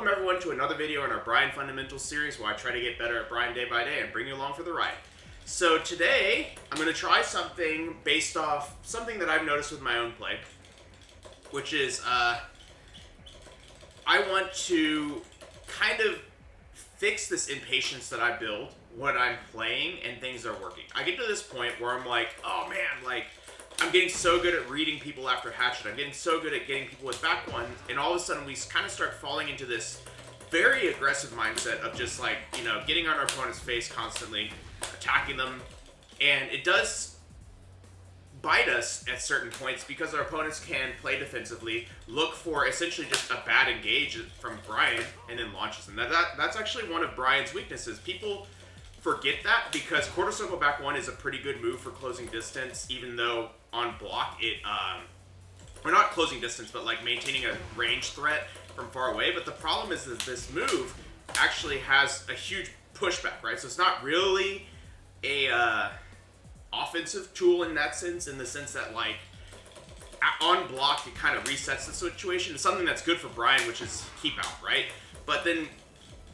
Welcome everyone to another video in our Bryan Fundamentals series where I try to get better at Bryan day by day and bring you along for the ride. So today, I'm going to try something based off something that I've noticed with my own play, which is I want to kind of fix this impatience that I build when I'm playing and things are working. I get to this point where I'm like, oh man, like, I'm getting so good at reading people after hatchet. I'm getting so good at getting people with back one, and all of a sudden we kind of start falling into this very aggressive mindset of just like, you know, getting on our opponent's face constantly, attacking them, and it does bite us at certain points because our opponents can play defensively, look for essentially just a bad engage from Bryan, and then launches them. That's actually one of Bryan's weaknesses. People forget that because quarter circle back one is a pretty good move for closing distance, even though on block it, or not closing distance, but like maintaining a range threat from far away. But the problem is that this move actually has a huge pushback, right? So it's not really a offensive tool in that sense, in the sense that like on block it kind of resets the situation. It's something that's good for Bryan, which is keep out, right? But then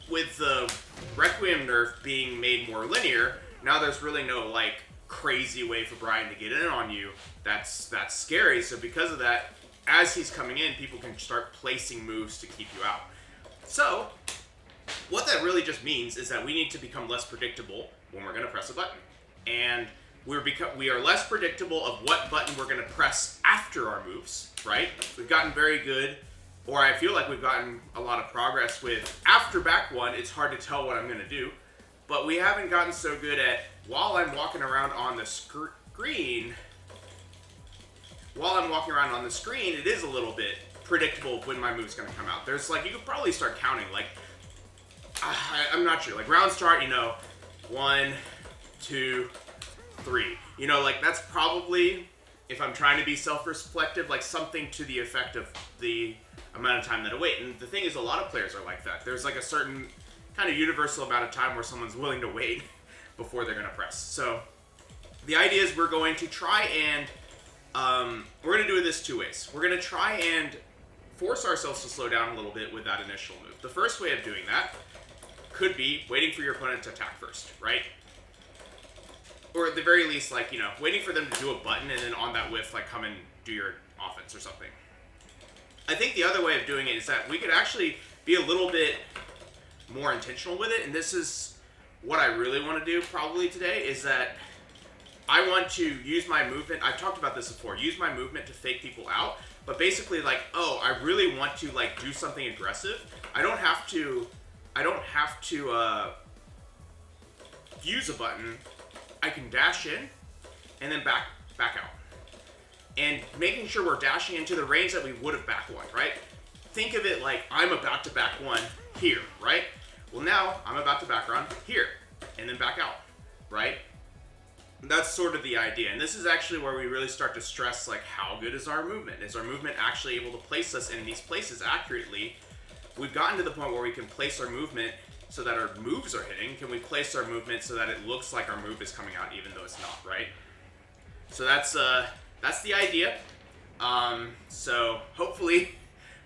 with the Requiem nerf being made more linear, now there's really no like crazy way for Bryan to get in on you. That's scary. So because of that, as he's coming in, people can start placing moves to keep you out. So what that really just means is that we need to become less predictable when we're going to press a button, and we are less predictable of what button we're going to press after our moves, right? We've gotten very good, or I feel like we've gotten a lot of progress with after back one. It's hard to tell what I'm going to do, but we haven't gotten so good at while I'm walking around on the screen. While I'm walking around on the screen, it is a little bit predictable when my move's going to come out. There's like, you could probably start counting, like, I'm not sure, like round start, you know, 1, 2, 3. You know, like that's probably, if I'm trying to be self-reflective, like something to the effect of the amount of time that I wait. And the thing is, a lot of players are like that. There's like a certain kind of universal amount of time where someone's willing to wait before they're going to press. So the idea is we're going to try and we're going to do this two ways. We're going to try and force ourselves to slow down a little bit with that initial move. The first way of doing that could be waiting for your opponent to attack first, right? Or at the very least, like, you know, waiting for them to do a button and then on that whiff, like, come and do your offense or something. I think the other way of doing it is that we could actually be a little bit more intentional with it, and this is what I really want to do probably today, is that I want to use my movement. I've talked about this before. Use my movement to fake people out, but basically like, oh, I really want to like do something aggressive. I don't have to use a button. I can dash in and then back out. And making sure we're dashing into the range that we would have back one, right? Think of it like I'm about to back one here, right? Well, now I'm about to back run here and then back out, right? That's sort of the idea. And this is actually where we really start to stress like how good is our movement? Is our movement actually able to place us in these places accurately? We've gotten to the point where we can place our movement so that our moves are hitting. Can we place our movement so that it looks like our move is coming out even though it's not, right? So that's the idea. So hopefully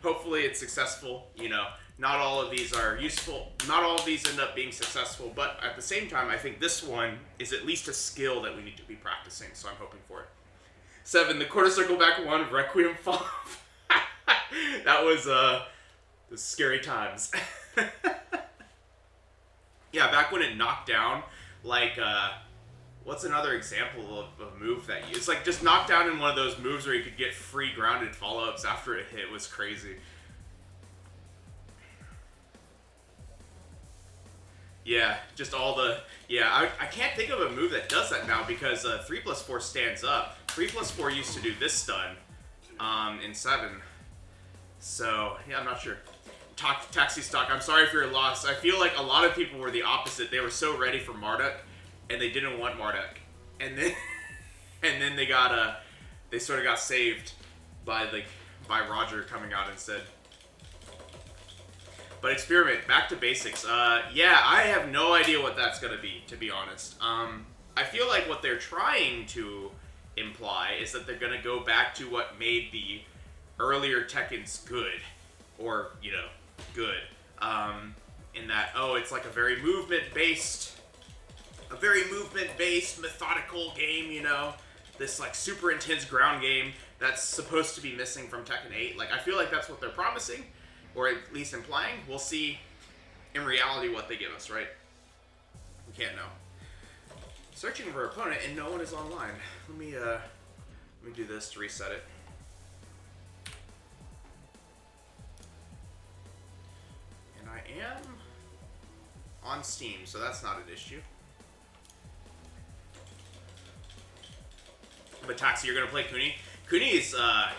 it's successful. You know, not all of these are useful. Not all of these end up being successful, but at the same time, I think this one is at least a skill that we need to be practicing, so I'm hoping for it. 7, the quarter circle back one, Requiem fall. That was the scary times. Yeah, back when it knocked down, like, what's another example of a move that it's like just knocked down in one of those moves where you could get free grounded follow-ups after it hit. Was crazy. Yeah, just all the, yeah, I can't think of a move that does that now because 3+4 stands up. 3+4 used to do this stun in 7. So, yeah, I'm not sure. Taxi Stock, I'm sorry for your loss. I feel like a lot of people were the opposite. They were so ready for Marduk, and they didn't want Marduk. And then they sort of got saved by Roger coming out instead. But experiment, back to basics. Yeah, I have no idea what that's gonna be, to be honest. I feel like what they're trying to imply is that they're gonna go back to what made the earlier Tekkens good, or, you know, good. In that, oh, it's like a very movement-based, methodical game, you know? This, like, super intense ground game that's supposed to be missing from Tekken 8. Like, I feel like that's what they're promising, or at least implying. We'll see in reality what they give us, right? We can't know. Searching for opponent and no one is online. Let me do this to reset it. And I am on Steam, so that's not an issue. But Taxi, you're gonna play Kuni? Kuni is oh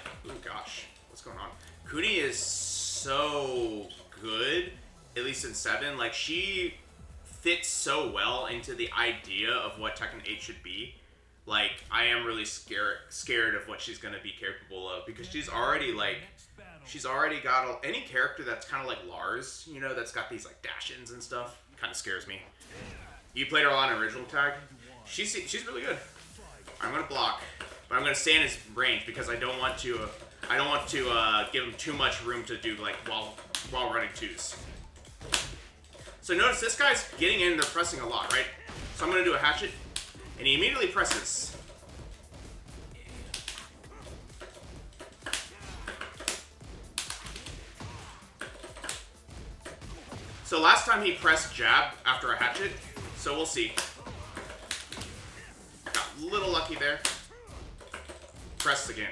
gosh, what's going on? Kuni is so good, at least in 7. Like, she fits so well into the idea of what Tekken 8 should be. Like, I am really scared of what she's gonna be capable of, because she's already got any character that's kind of like Lars, you know, that's got these like dash-ins and stuff. Kind of scares me. You played her a lot in original tag. She's really good. I'm gonna block, but I'm gonna stay in his range because I don't want to give him too much room to do like while running twos. So notice this guy's getting in, they're pressing a lot, right? So I'm gonna do a hatchet, and he immediately presses. So last time he pressed jab after a hatchet, so we'll see. Got a little lucky there. Press again.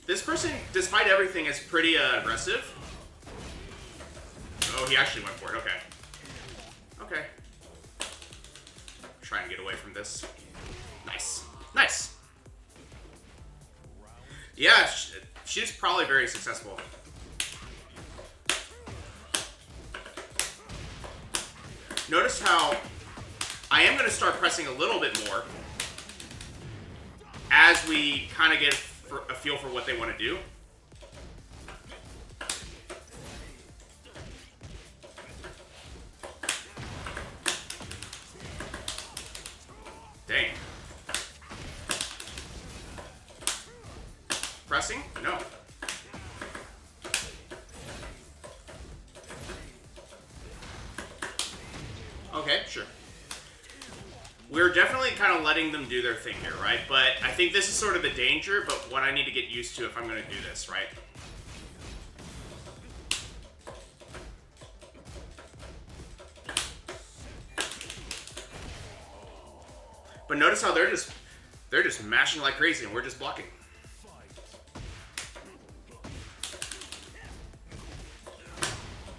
This person, despite everything, is pretty aggressive. Oh, he actually went for it. Okay. Okay. Trying to get away from this. Nice. Nice. Yeah, she's probably very successful. Notice how I am going to start pressing a little bit more as we kind of get a feel for what they want to do. Dang. Pressing? No. Okay, sure. We're definitely kind of letting them do their thing here, right? But I think this is sort of the danger, but what I need to get used to if I'm going to do this, right? But notice how they're just mashing like crazy and we're just blocking.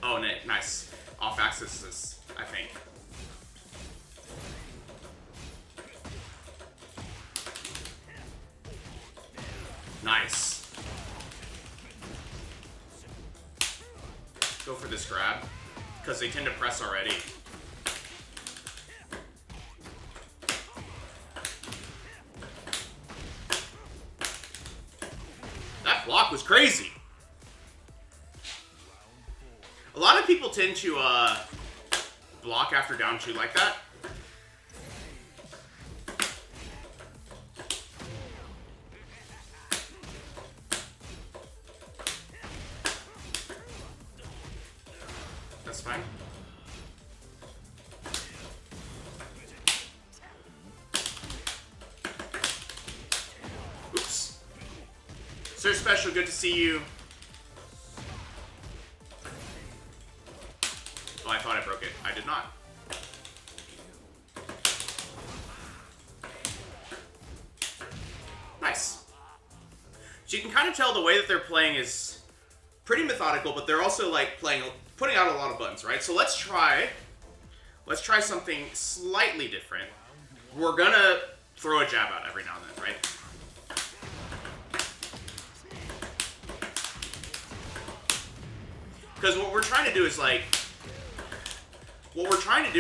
Oh, nice. Off axis, I think. Nice. Go for this grab, because they tend to press already. That block was crazy. A lot of people tend to block after down 2 like that. That's fine. Oops. Sir Special, good to see you. Oh, I thought I broke it. I did not. Nice. So you can kind of tell the way that they're playing is pretty methodical, but they're also like putting out a lot of buttons, right? So let's try something slightly different. We're gonna throw a jab out every now and then, right? Because what we're trying to do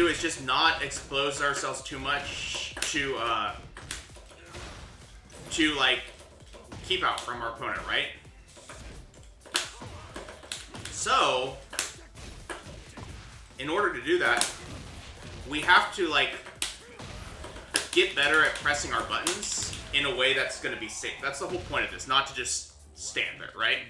is just not expose ourselves too much to like keep out from our opponent, right? So, in order to do that, we have to like get better at pressing our buttons in a way that's going to be safe. That's the whole point of this, not to just stand there, right?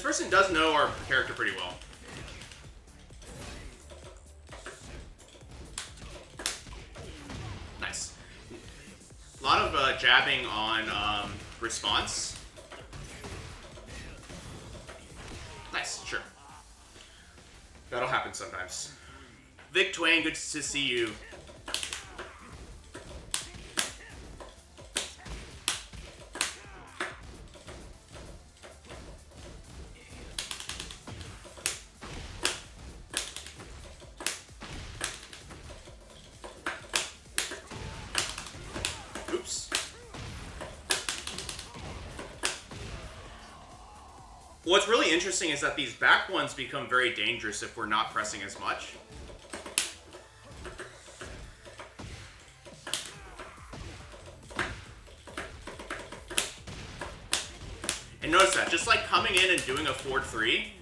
This person does know our character pretty well. Nice. A lot of jabbing on response. Nice, sure. That'll happen sometimes. Vic Twain, good to see you. Oops. What's really interesting is that these back ones become very dangerous if we're not pressing as much. And notice that, just like coming in and doing a forward 3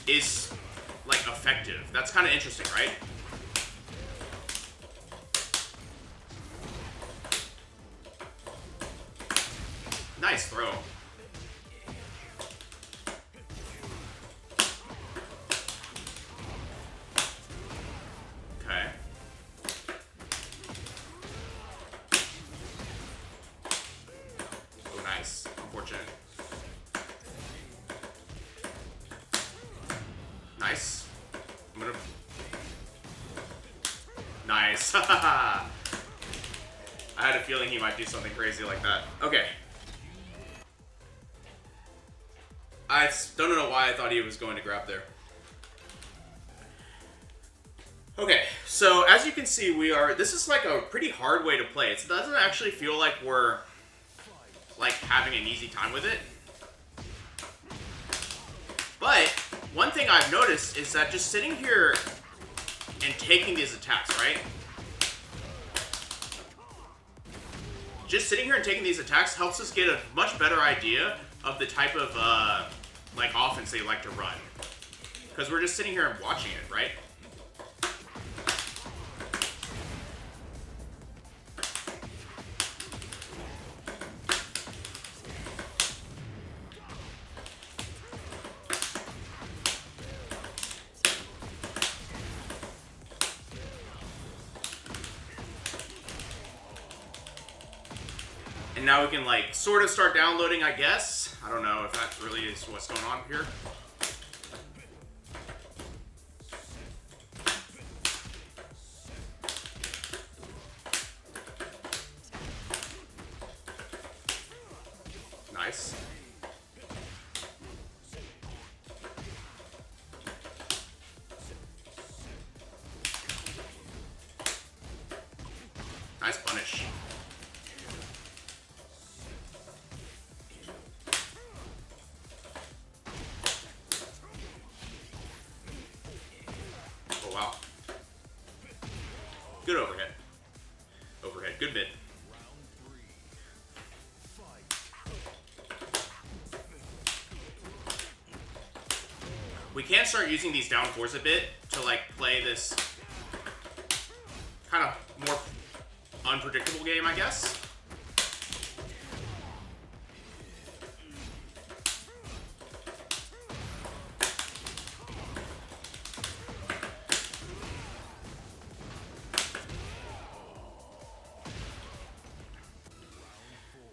is like effective. That's kind of interesting, right? Nice throw. Okay. Oh, nice. Unfortunate. Nice. I'm gonna... Nice. I had a feeling he might do something crazy like that. Okay. I don't know why I thought he was going to grab there. Okay, so as you can see, this is like a pretty hard way to play. It doesn't actually feel like we're like having an easy time with it. But one thing I've noticed is that just sitting here and taking these attacks, right? Just sitting here and taking these attacks helps us get a much better idea of the type of like offense they like to run. Because we're just sitting here and watching it, right? And now we can like sort of start downloading, I guess. I don't know if that really is what's going on here. Nice. Nice punish. Oh, wow. Good overhead. Overhead. Good mid. We can start using these down fours a bit to like play this kind of more unpredictable game, I guess.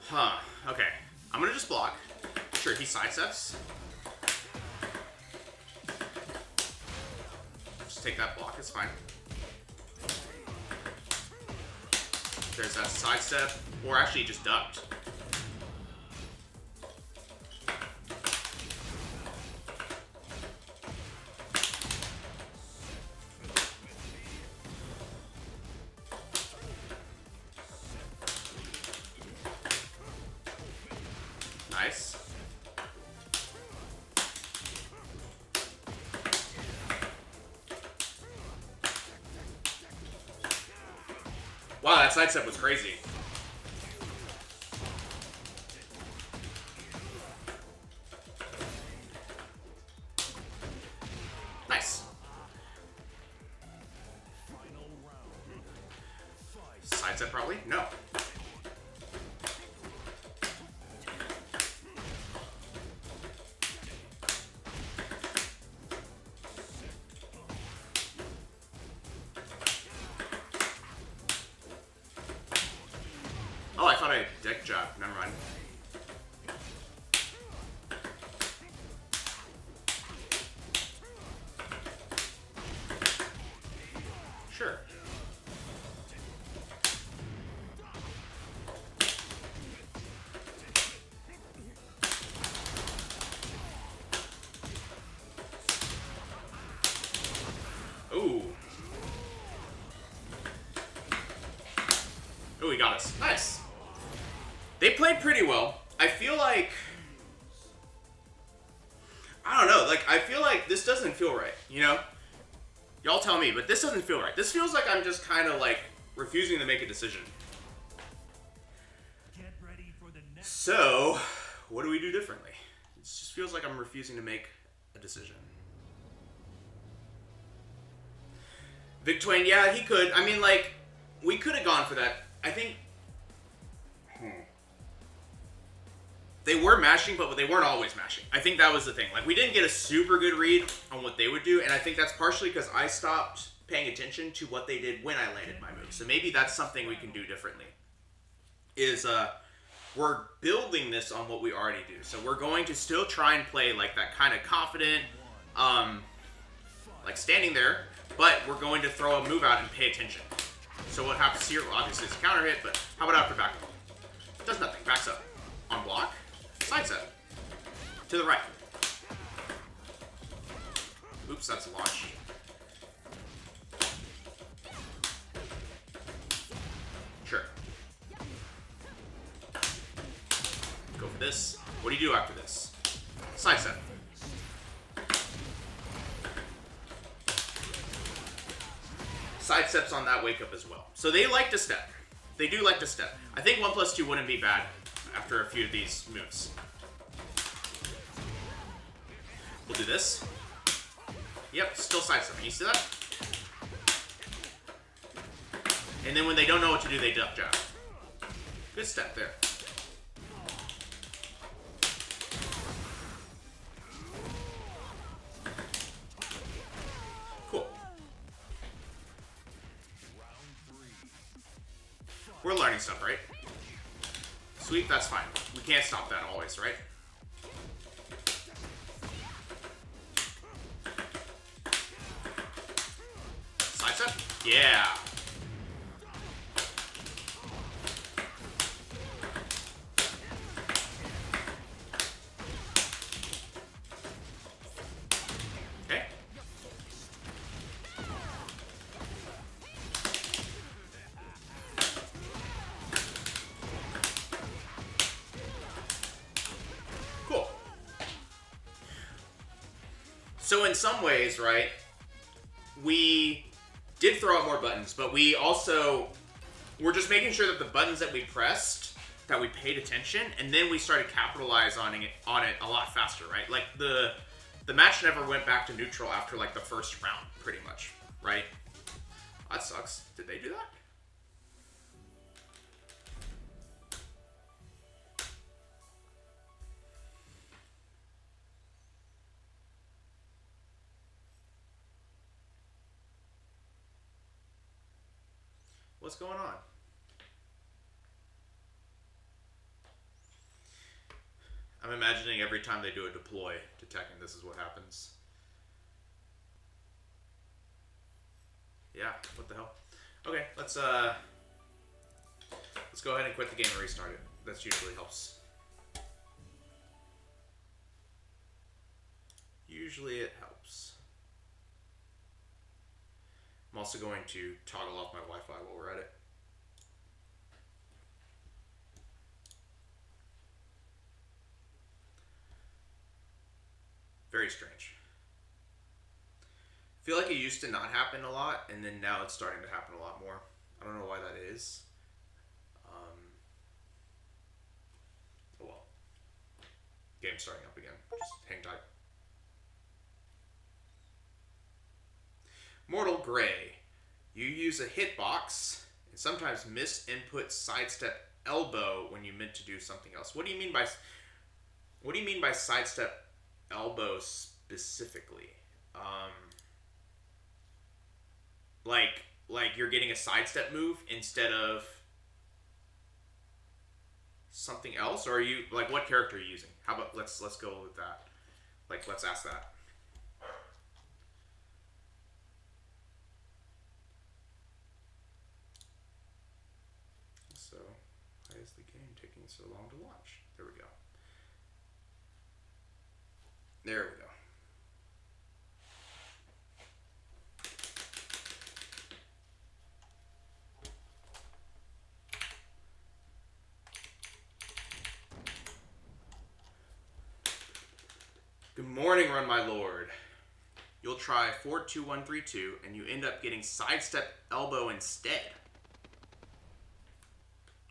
Huh. Okay. I'm gonna just block. Sure, he sidesteps. Just take that block, it's fine. There's that sidestep. Or actually, he just ducked. Nice. Wow, that sidestep was crazy. Nice. Sidestep probably? No. try a deck jab. Never mind. Sure. Ooh. Ooh, he got us. Nice. They played pretty well. I feel like... I don't know. Like, I feel like this doesn't feel right, you know? Y'all tell me, but this doesn't feel right. This feels like I'm just kind of, like, refusing to make a decision. So, what do we do differently? It just feels like I'm refusing to make a decision. Vic Twain, yeah, he could. I mean, like, we could have gone for that. I think... They were mashing, but they weren't always mashing. I think that was the thing. Like, we didn't get a super good read on what they would do, and I think that's partially because I stopped paying attention to what they did when I landed my move. So maybe that's something we can do differently. We're building this on what we already do. So we're going to still try and play, like, that kind of confident, like, standing there, but we're going to throw a move out and pay attention. So what happens here? Well, obviously it's a counter hit, but how about after back up? Does nothing. Backs up. On block. Side step. To the right. Oops, that's a launch. Sure. Go for this. What do you do after this? Side step. Side steps on that wake up as well. So they like to step. They do like to step. I think 1+2 wouldn't be bad after a few of these moves. We'll do this. Yep, still side stepping. You see that? And then when they don't know what to do, they duck jab. Good step there. Cool. We're learning stuff, right? Sweep, that's fine. We can't stop that always, right? Side step? Yeah. Okay. Cool. So in some ways, right, we did throw out more buttons, but we also were just making sure that the buttons that we pressed, that we paid attention, and then we started capitalize on it a lot faster, right? Like the match never went back to neutral after like the first round, pretty much, right? That sucks. Did they do that? What's going on? I'm imagining every time they do a deploy to Tekken, this is what happens. Yeah, what the hell? Okay, let's go ahead and quit the game and restart it. That usually helps. Usually it helps. I'm also going to toggle off my Wi-Fi while we're at it. Very strange. I feel like it used to not happen a lot, and then now it's starting to happen a lot more. I don't know why that is. Oh well. Game's starting up again. Just hang tight. Mortal Gray. You use a hitbox and sometimes miss input sidestep elbow when you meant to do something else. What do you mean by sidestep elbow specifically? Like you're getting a sidestep move instead of something else, or are you like what character are you using? How about let's go with that. Like let's ask that. So why is the game taking so long to launch? There we go. There we go. Good morning, Run My Lord. You'll try 4-2-1-3-2, and you end up getting sidestep elbow instead.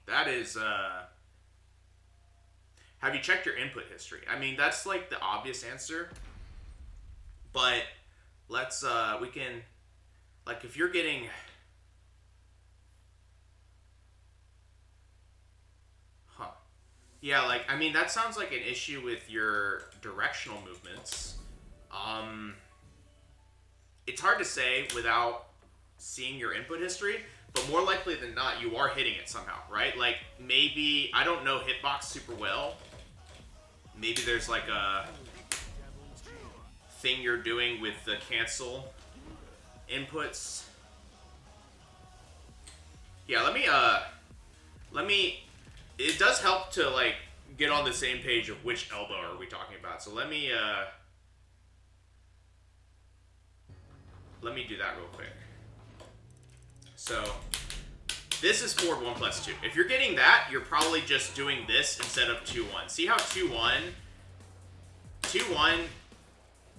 That is, have you checked your input history? I mean, that's like the obvious answer. But let's, we can, like if you're getting... Yeah, like, I mean, that sounds like an issue with your directional movements. It's hard to say without seeing your input history, but more likely than not, you are hitting it somehow, right? Like, maybe, I don't know hitbox super well. Maybe there's like a thing you're doing with the cancel inputs. Yeah, let me, it does help to like get on the same page of which elbow are we talking about. So let me do that real quick. So this is forward 1 plus 2. If you're getting that, you're probably just doing this instead of 2-1. See how 2-1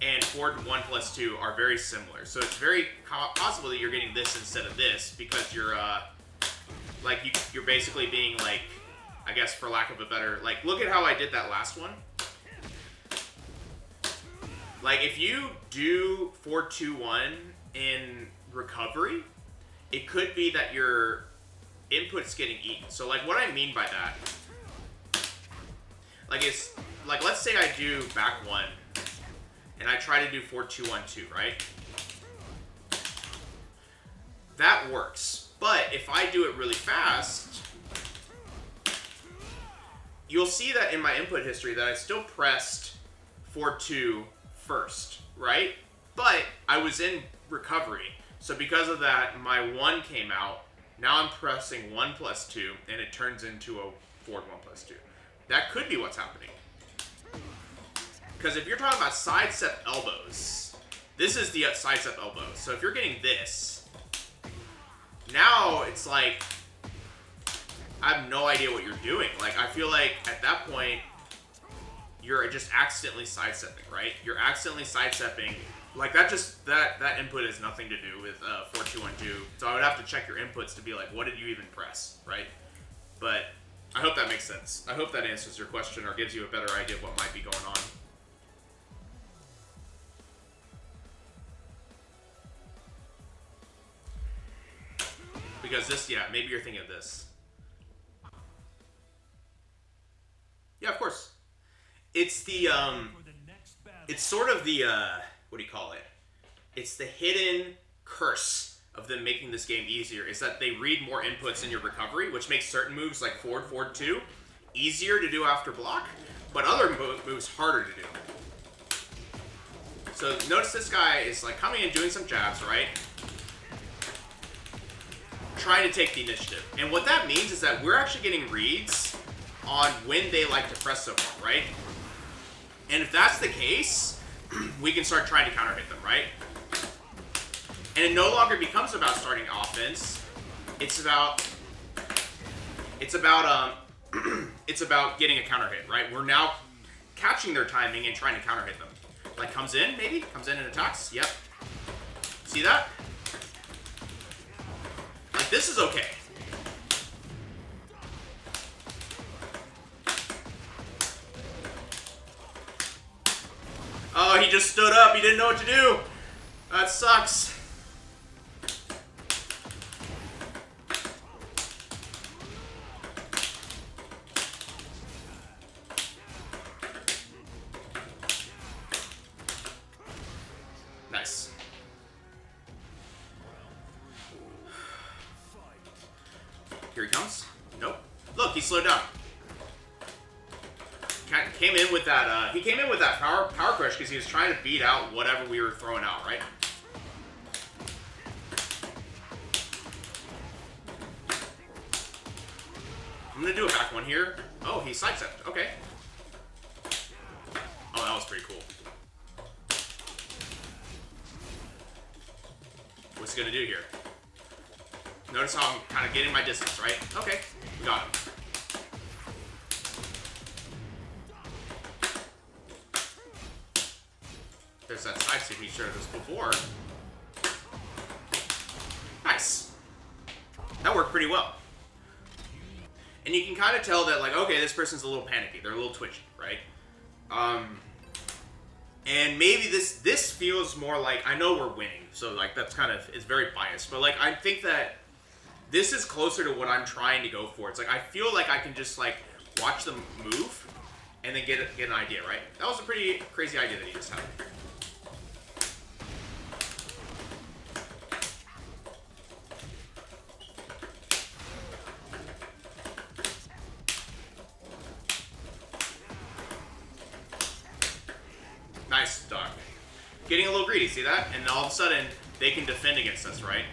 and forward 1 plus 2 are very similar. So it's very possible that you're getting this instead of this because you're like you're basically being like, I guess for lack of a better, like look at how I did that last one. Like if you do 4-2-1 in recovery, it could be that your input's getting eaten. So like what I mean by that, like it's like let's say I do back 1 and I try to do 4-2-1-2, right? That works. But if I do it really fast, you'll see that in my input history that I still pressed 4-2 first, right? But I was in recovery. So because of that, my 1 came out. Now I'm pressing 1 plus 2, and it turns into a forward 1 plus 2. That could be what's happening. Because if you're talking about sidestep elbows, this is the sidestep elbow. So if you're getting this, now it's like, I have no idea what you're doing. Like, I feel like at that point, you're just accidentally sidestepping, right? You're accidentally sidestepping. Like, that input has nothing to do with 4-2-1-2. So I would have to check your inputs to be like, what did you even press, right? But I hope that makes sense. I hope that answers your question or gives you a better idea of what might be going on. Because this, yeah, maybe you're thinking of this. Yeah, of course. It's the, it's sort of the, what do you call it? It's the hidden curse of them making this game easier, is that they read more inputs in your recovery, which makes certain moves like forward, forward 2 easier to do after block, but other moves harder to do. So notice this guy is like coming in doing some jabs, right? Trying to take the initiative. And what that means is that we're actually getting reads on when they like to press so far, right? And if that's the case, we can start trying to counter hit them, right? And it no longer becomes about starting offense. It's about it's about getting a counter hit, right? We're now catching their timing and trying to counter hit them. Like comes in, maybe? Comes in and attacks? Yep. See that? Like this is okay. Oh, he just stood up. He didn't know what to do. That sucks. Nice. Here he comes. Nope. Look, he slowed down. came in with that. He came in with that power crush because he was trying to beat out whatever we were throwing out, right? I'm gonna do a back one here. Oh, he sidestepped. Okay. Oh, that was pretty cool. What's he gonna do here? Notice how I'm kind of getting my distance, right? Okay, we got him. There's that side step he showed us before. Nice. That worked pretty well. And you can kind of tell that, like, okay, this person's a little panicky. They're a little twitchy, right? And maybe this feels more like, I know we're winning, so, like, that's kind of, it's very biased. But, like, I think that this is closer to what I'm trying to go for. It's like, I feel like I can just, like, watch them move and then get an idea, right? That was a pretty crazy idea that he just had. Nice, dog. Getting a little greedy, see that? And all of a sudden, they can defend against us, right?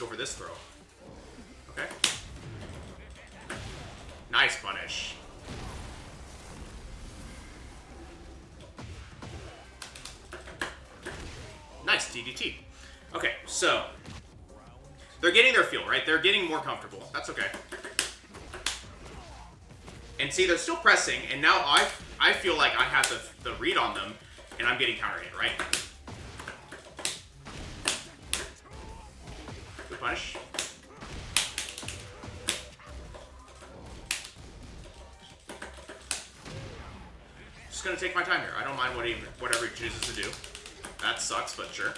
Go for this throw. Okay. Nice punish. Nice DDT. Okay, so they're getting their feel, right? They're getting more comfortable. That's okay. And see, they're still pressing, and now I feel like I have the read on them, and I'm getting counter hit, right? Good punish. Just gonna take my time here. I don't mind whatever he chooses to do. That sucks, but sure.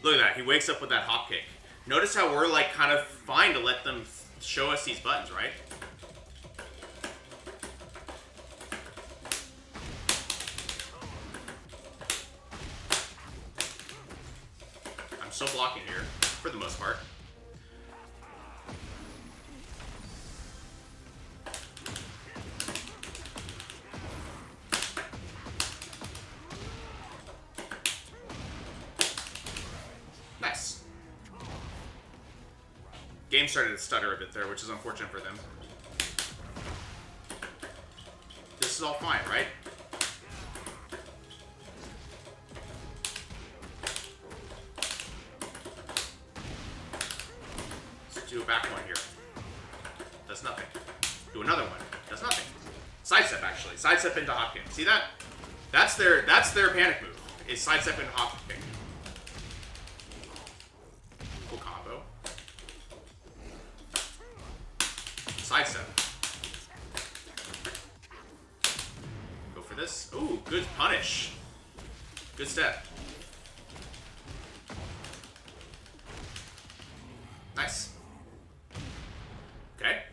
Look at that. He wakes up with that hop kick. Notice how we're like kind of fine to let them show us these buttons, right? I'm still blocking here, for the most part. Nice. Game started to stutter a bit there, which is unfortunate for them. This is all fine, right? Let's do a back one here. Does nothing. Do another one. Does nothing. Sidestep, actually. Sidestep into hop kick. See that? That's their panic move. Is sidestep into hop kick. Cool combo. Sidestep. Go for this. Ooh, good punish. Good step. Nice. Okay.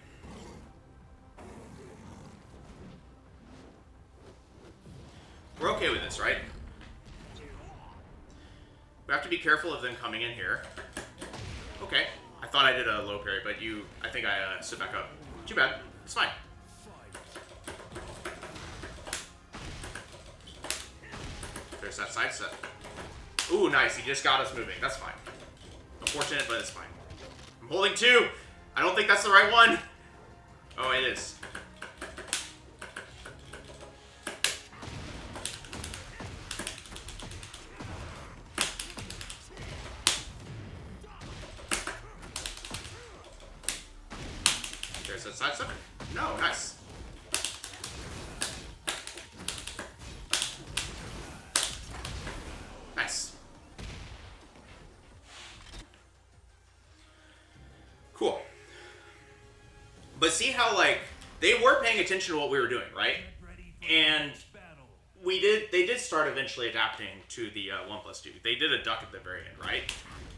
We're okay with this, right? We have to be careful of them coming in here. Okay. I thought I did a low parry, but I think I stood back up. Too bad. It's fine. There's that side step. Ooh, nice. He just got us moving. That's fine. Unfortunate, but it's fine. I'm holding two. I don't think that's the right one. Oh, it is. There's that side step. No, nice. Nice. Cool. But see how, like, they were paying attention to what we were doing, right? And They did start eventually adapting to the 1+2. They did a duck at the very end, right?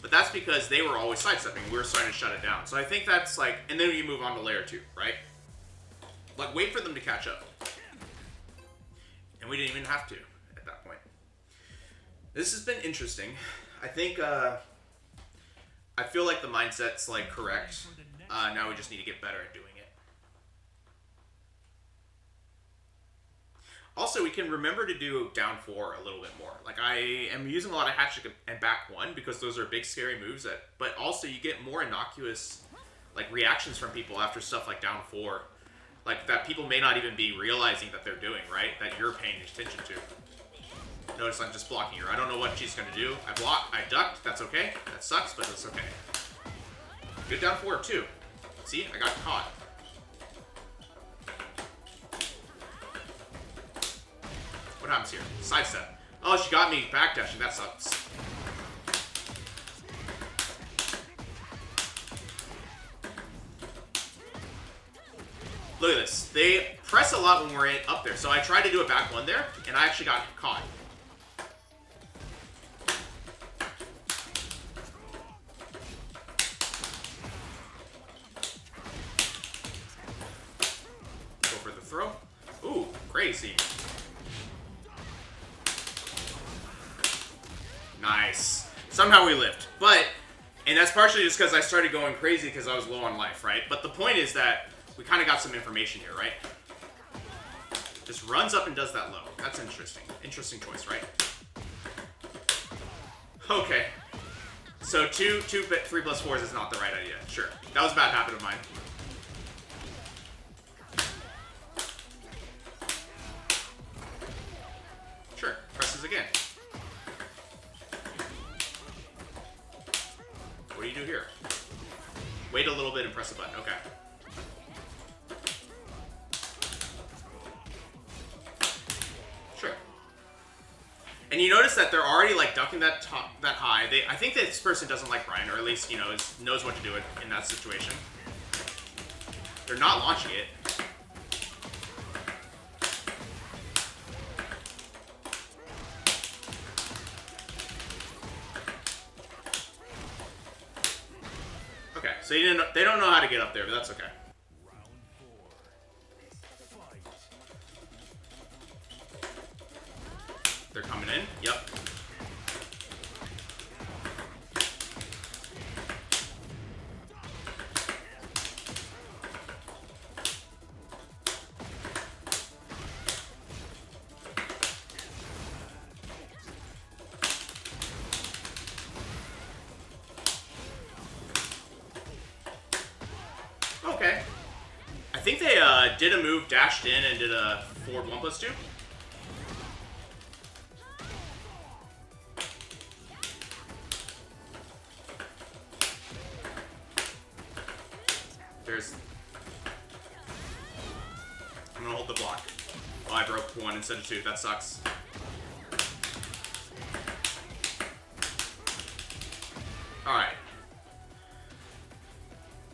But that's because they were always sidestepping. We were starting to shut it down. So I think that's like, and then you move on to layer 2, right? Like, wait for them to catch up. And we didn't even have to at that point. This has been interesting. I think, I feel like the mindset's like correct. Now we just need to get better at doing it. Also, we can remember to do down 4 a little bit more. Like, I am using a lot of hatchet and back 1 because those are big, scary moves. But also, you get more innocuous, like, reactions from people after stuff like down 4. Like, that people may not even be realizing that they're doing, right? That you're paying attention to. Notice I'm just blocking her. I don't know what she's going to do. I blocked. I ducked. That's okay. That sucks, but that's okay. Good down 4, too. See? I got caught. What happens here? Sidestep. Oh, she got me backdashing. That sucks. Look at this. They press a lot when we're up there. So I tried to do a back 1 there, and I actually got caught. Go for the throw. Ooh, crazy. Nice. Somehow we lived. And that's partially just because I started going crazy because I was low on life, right? But the point is that we kind of got some information here, right? Just runs up and does that low. That's interesting. Interesting choice, right? Okay. So 3+4s is not the right idea. Sure. That was a bad habit of mine. Sure. Presses again. What do you do here? Wait a little bit and press the button. Okay. Sure. And you notice that they're already like ducking that high. I think this person doesn't like Bryan, or at least knows what to do in that situation. They're not launching it. Okay, so they don't know how to get up there, but that's okay. They're coming in. Yep. Okay. I think they did a move, dashed in, and did a forward 1+2. I'm gonna hold the block. Oh, I broke 1 instead of 2. That sucks. Alright.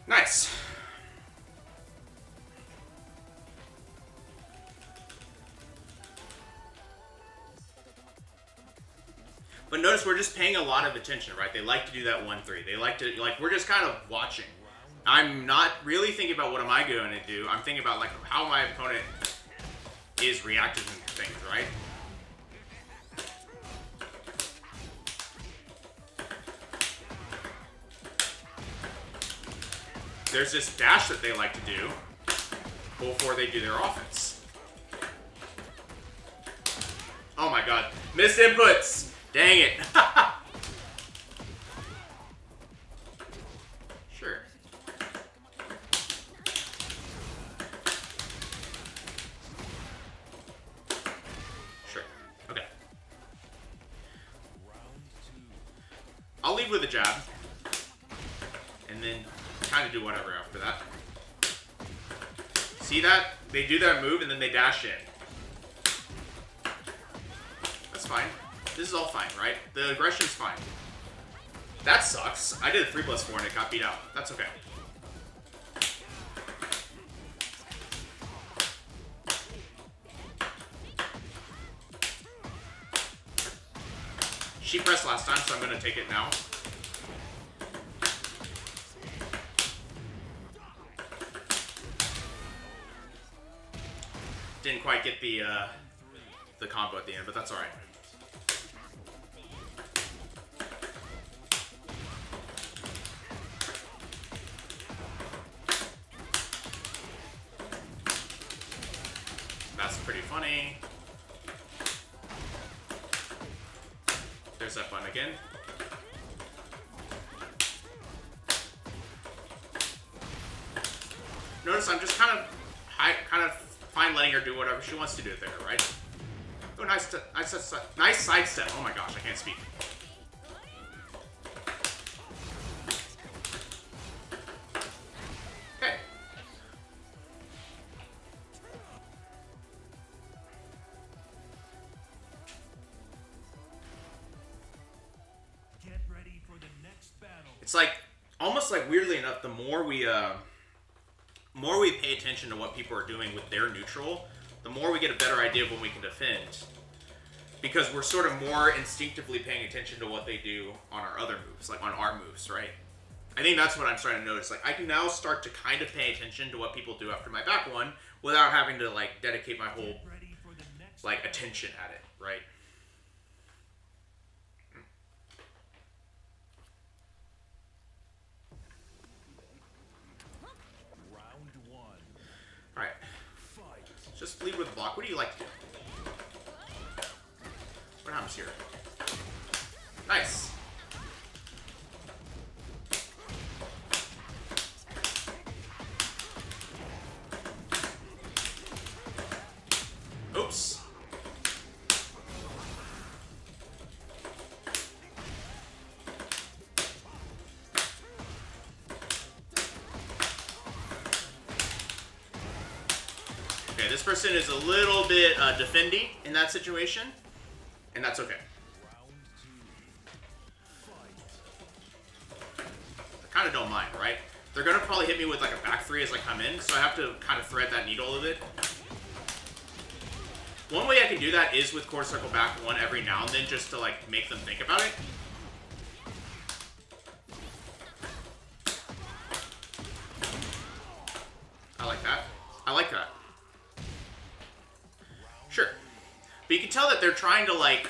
Nice. But notice we're just paying a lot of attention, right? They like to do that 1-3. They like to, we're just kind of watching. I'm not really thinking about what am I going to do. I'm thinking about, like, how my opponent is reacting to things, right? There's this dash that they like to do before they do their offense. Oh my god. Missed inputs! Dang it. Sure. Sure. Okay. I'll lead with a jab. And then kind of do whatever after that. See that? They do that move and then they dash in. That's fine. This is all fine, right? The aggression's fine. That sucks. I did a 3+4 and it got beat out. That's okay. She pressed last time, so I'm gonna take it now. Didn't quite get the combo at the end, but that's alright. That's pretty funny. There's that button again. Notice I'm just kind of fine letting her do whatever she wants to do there, right? Oh, nice sidestep. Oh my gosh, I can't speak. Okay. Get ready for the next battle. It's like almost like weirdly enough, the more we pay attention to what people are doing with their neutral, the more we get a better idea of when we can defend. Because we're sort of more instinctively paying attention to what they do on our other moves, like on our moves, right? I think that's what I'm starting to notice. Like, I can now start to kind of pay attention to what people do after my back one without having to, like, dedicate my whole, like, attention at it, right? Alright. Just lead with the block. What do you like to do? What happens here? Nice. Oops. Okay, this person is a little bit defendy in that situation, and that's okay. I kind of don't mind, right? They're going to probably hit me with like a back three as I come in, so I have to kind of thread that needle a bit. One way I can do that is with quarter circle back one every now and then, just to like make them think about it. I like that. I like that. Sure. But you can tell that they're trying to like...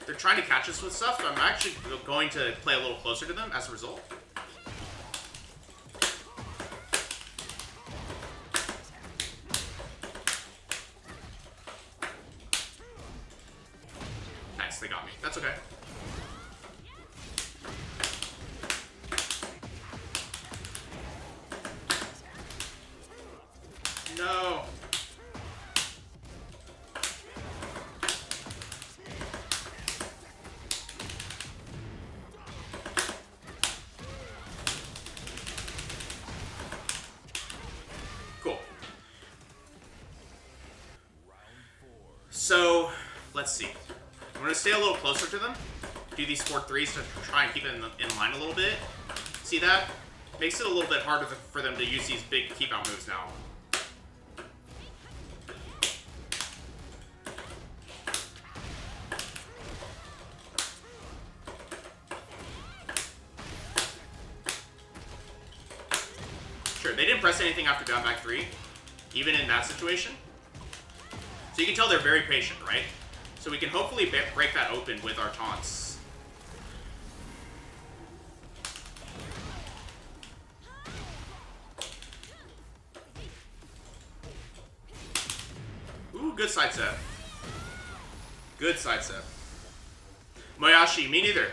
They're trying to catch us with stuff, so I'm actually going to play a little closer to them as a result. Nice, they got me. That's okay. No. Cool. So, let's see. I'm going to stay a little closer to them. Do these 4-3s to try and keep it in line a little bit. See that? Makes it a little bit harder for them to use these big keep out moves now. Sure, they didn't press anything after down back 3, even in that situation. So you can tell they're very patient, right? So we can hopefully break that open with our taunts. Ooh, good side set. Good side set. Moyashi, me neither.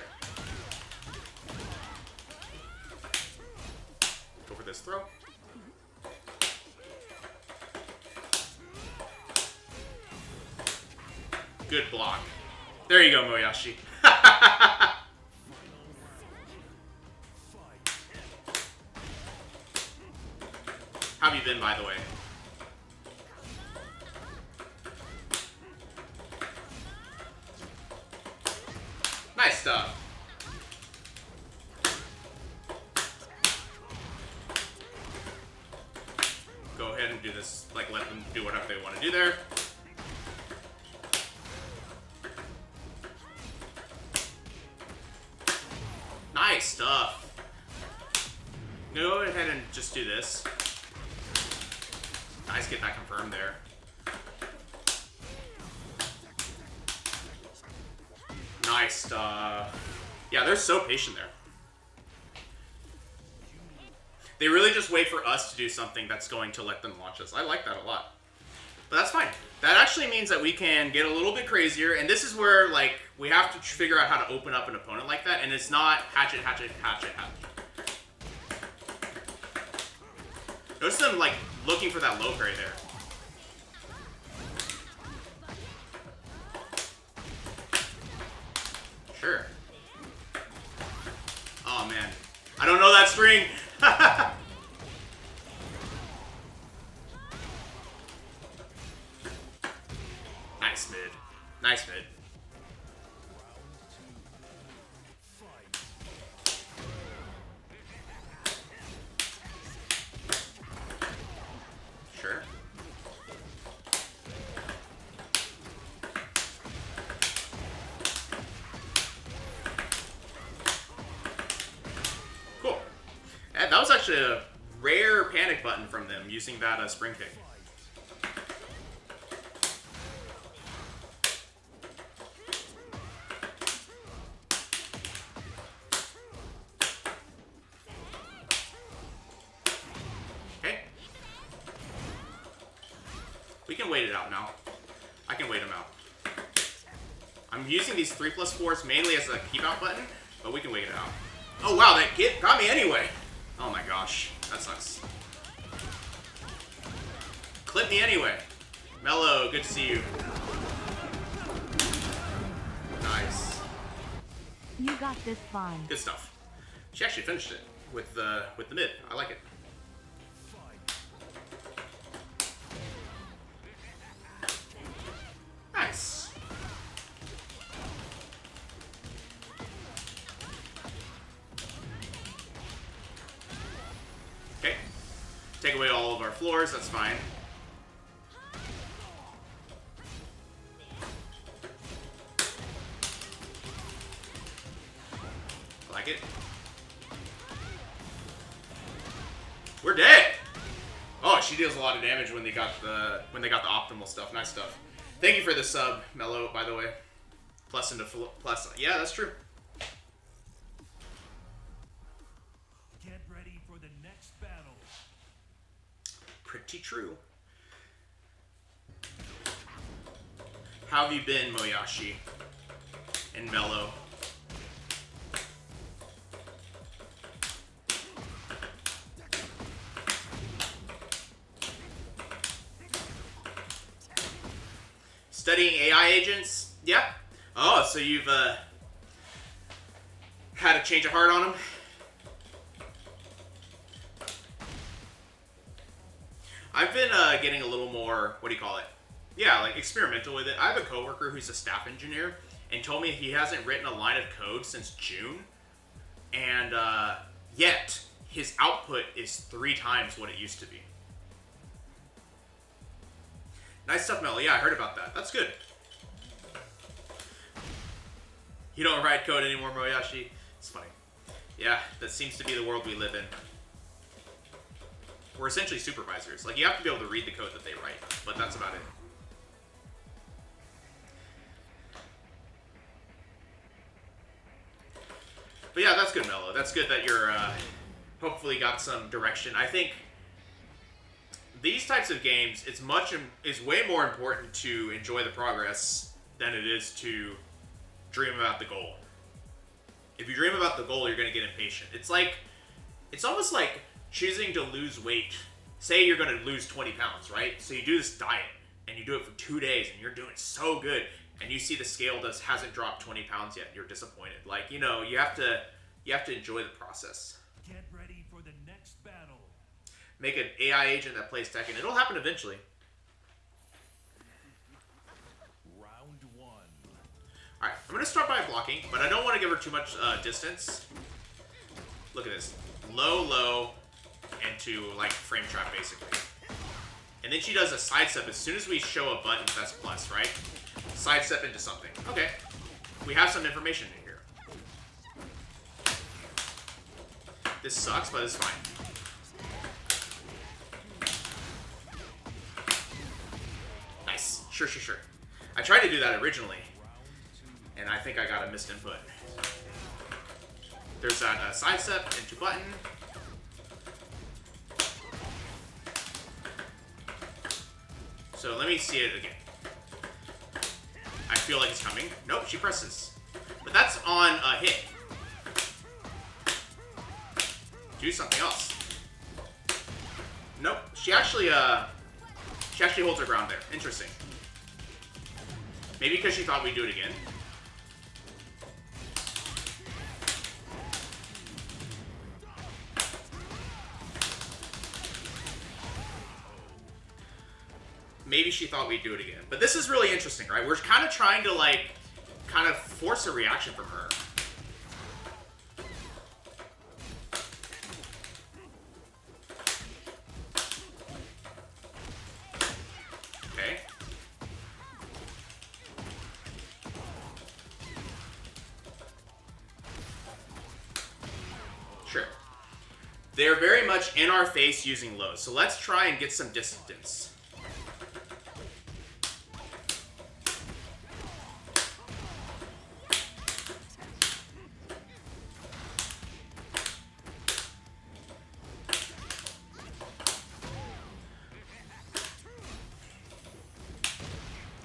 Go for this throw. Good block. There you go, Moyashi. How have you been, by the way? Nice stuff. Go ahead and do this, like, let them do whatever they want to do there. Nice stuff. Go ahead and just do this. Nice, get that confirmed there. Nice stuff. Yeah, they're so patient there. They really just wait for us to do something that's going to let them launch us. I like that a lot. But that's fine. That actually means that we can get a little bit crazier, and this is where, like, we have to figure out how to open up an opponent like that, and it's not hatchet, hatchet, hatchet, hatchet. Notice them, like, looking for that low parry there. Sure. Oh, man. I don't know that string. Nice mid. Nice mid. Sure. Cool. And that was actually a rare panic button from them using that spring kick. We can wait it out now. I can wait them out. I'm using these 3+4s mainly as a keep out button, but we can wait it out. Oh wow, that got me anyway. Oh my gosh, that sucks. Clip me anyway. Mello, good to see you. Nice. You got this fine. Good stuff. She actually finished it with the mid. I like it. Nice. Okay. Take away all of our floors, that's fine. I like it. We're dead! Oh, she deals a lot of damage when they got the optimal stuff. Nice stuff. Thank you for the sub, Mello, by the way. Plus into plus. Yeah, that's true. Get ready for the next battle. Pretty true. How have you been, Moyashi? And Mello? Studying AI agents? Yeah. Oh, so you've had a change of heart on them? I've been getting a little more, what do you call it? Yeah, like experimental with it. I have a coworker who's a staff engineer and told me he hasn't written a line of code since June. And yet, his output is 3 times what it used to be. Nice stuff, Mello. Yeah, I heard about that. That's good. You don't write code anymore, Moyashi? It's funny. Yeah, that seems to be the world we live in. We're essentially supervisors. Like, you have to be able to read the code that they write, but that's about it. But yeah, that's good, Mello. That's good that you're hopefully got some direction. I think these types of games, it's way more important to enjoy the progress than it is to dream about the goal. If you dream about the goal, you're going to get impatient. It's almost like choosing to lose weight. Say you're going to lose 20 pounds, right? So you do this diet, and you do it for 2 days, and you're doing so good, and you see the scale hasn't dropped 20 pounds yet, and you're disappointed. Like, you know, you have to enjoy the process. Get ready for the next battle. Make an AI agent that plays Tekken. It'll happen eventually. Round 1. Alright, I'm going to start by blocking, but I don't want to give her too much distance. Look at this. Low, low, into, like, frame trap, basically. And then she does a sidestep as soon as we show a button that's plus, right? Sidestep into something. Okay. We have some information in here. This sucks, but it's fine. Nice. Sure. I tried to do that originally, and I think I got a missed input. There's that side step into button. So let me see it again. I feel like it's coming. Nope, she presses. But that's on a hit. Do something else. Nope, she actually holds her ground there. Interesting. Maybe because she thought we'd do it again. Maybe she thought we'd do it again. But this is really interesting, right? We're kind of trying to, like, kind of force a reaction from her. Okay. Sure. They're very much in our face using lows. So let's try and get some distance.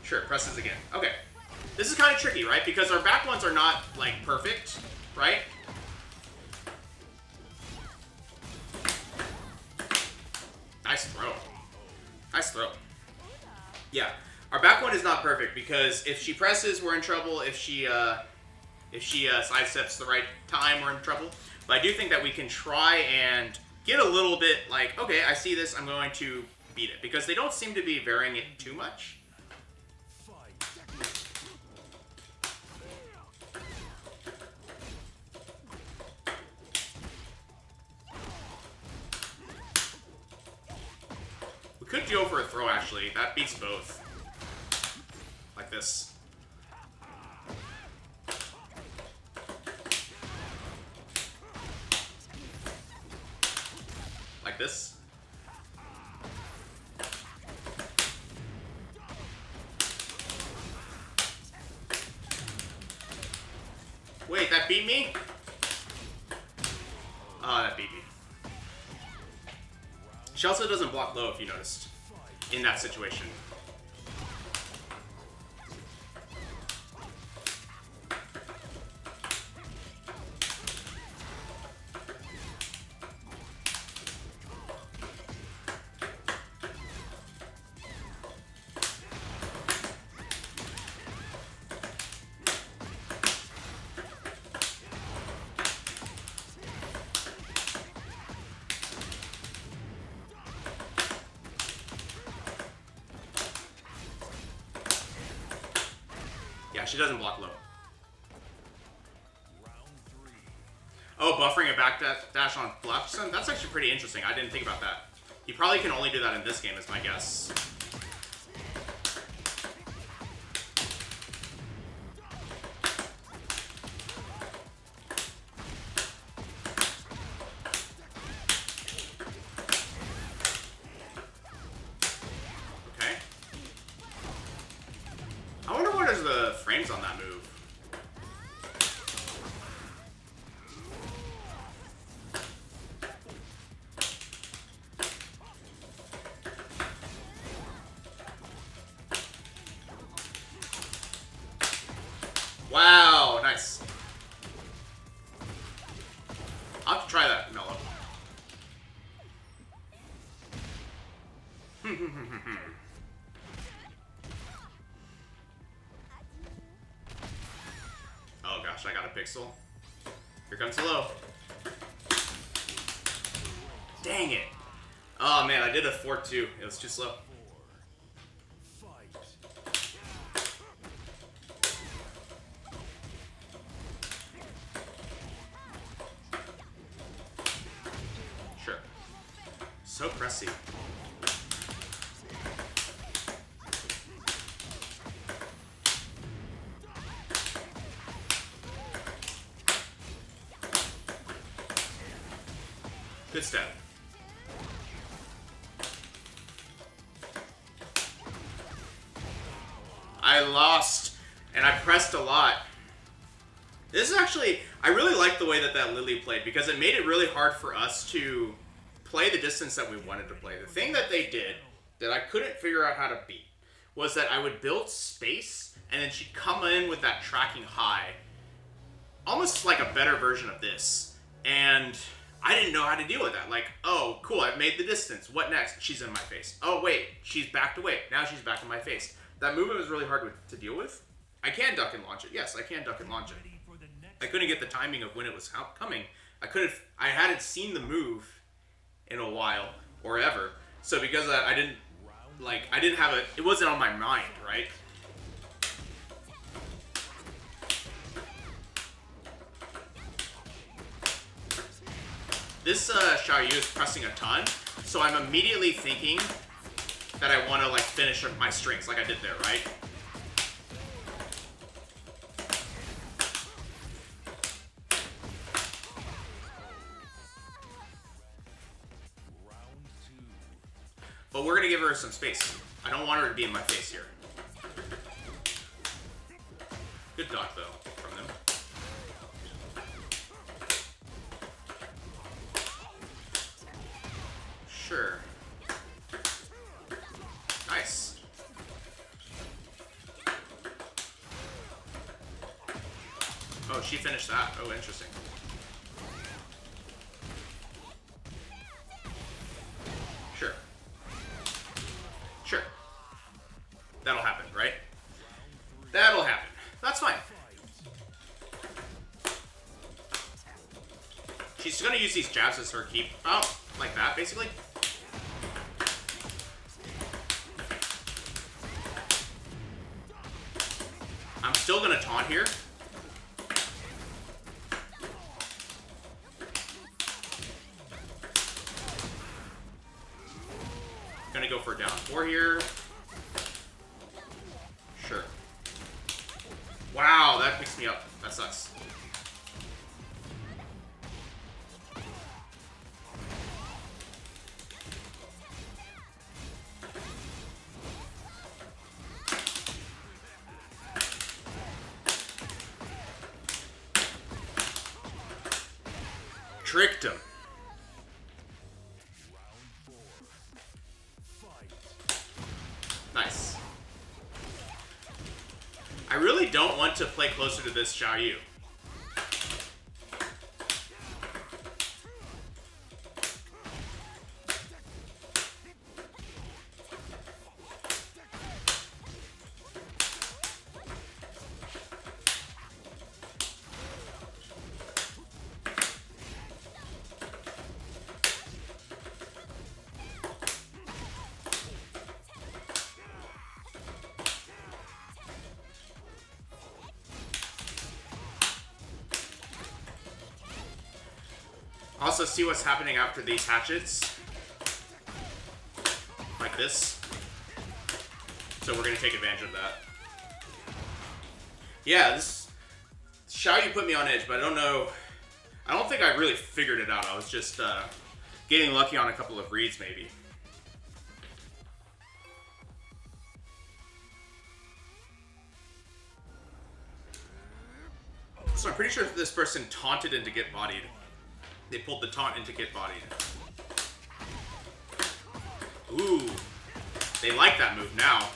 Sure, presses again. Okay. This is kind of tricky, right? Because our back ones are not, like, perfect, right? Nice throw. Nice throw. Yeah. Our back one is not perfect because if she presses, we're in trouble. If she sidesteps the right time, we're in trouble. But I do think that we can try and get a little bit like, okay, I see this, I'm going to beat it. Because they don't seem to be varying it too much. Could go for a throw, actually. That beats both. Like this. Like this. Wait, that beat me? Oh, that beat me. She also doesn't block low, if you noticed, in that situation. Yeah, she doesn't block low. Oh, buffering a back dash on Flapson? That's actually pretty interesting. I didn't think about that. You probably can only do that in this game, is my guess. Okay. I wonder what is the frames on that move. Wow, nice. I'll have to try that, Mello. Oh gosh, I got a pixel. Here comes the low. Dang it. Oh man, I did a 4-2. It was too slow. Sure. So pressy. Good step. I lost, and I pressed a lot. This is actually, I really like the way that that Lily played, because it made it really hard for us to play the distance that we wanted to play. The thing that they did that I couldn't figure out how to beat was that I would build space, and then she'd come in with that tracking high, almost like a better version of this. And I didn't know how to deal with that. Like, oh, cool, I've made the distance. What next? She's in my face. Oh, wait, she's backed away. Now she's back in my face. That movement was really hard to deal with. I can duck and launch it. Yes, I can duck and launch it. I couldn't get the timing of when it was coming. I hadn't seen the move in a while or ever. So because of that, I didn't have it wasn't on my mind, right? This Xiaoyu is pressing a ton, so I'm immediately thinking that I want to like finish up my strings like I did there, right? But we're gonna give her some space. I don't want her to be in my face here. Good dodge though from them. Sure. Nice. Oh, she finished that. Oh, interesting. Sure. Sure. That'll happen, right? That'll happen. That's fine. She's gonna use these jabs as her keep. Oh, like that, basically. I'm still gonna taunt here. Gonna go for a down 4 here. Sure. Wow, that picks me up. That sucks. Tricked him. Nice. I really don't want to play closer to this Xiaoyu. Also see what's happening after these hatchets. Like this. So we're going to take advantage of that. Yeah, this Xiaoyu put me on edge, but I don't know. I don't think I really figured it out. I was just getting lucky on a couple of reads, maybe. So I'm pretty sure this person taunted into get bodied. They pulled the taunt into get bodied. Ooh. They like that move now.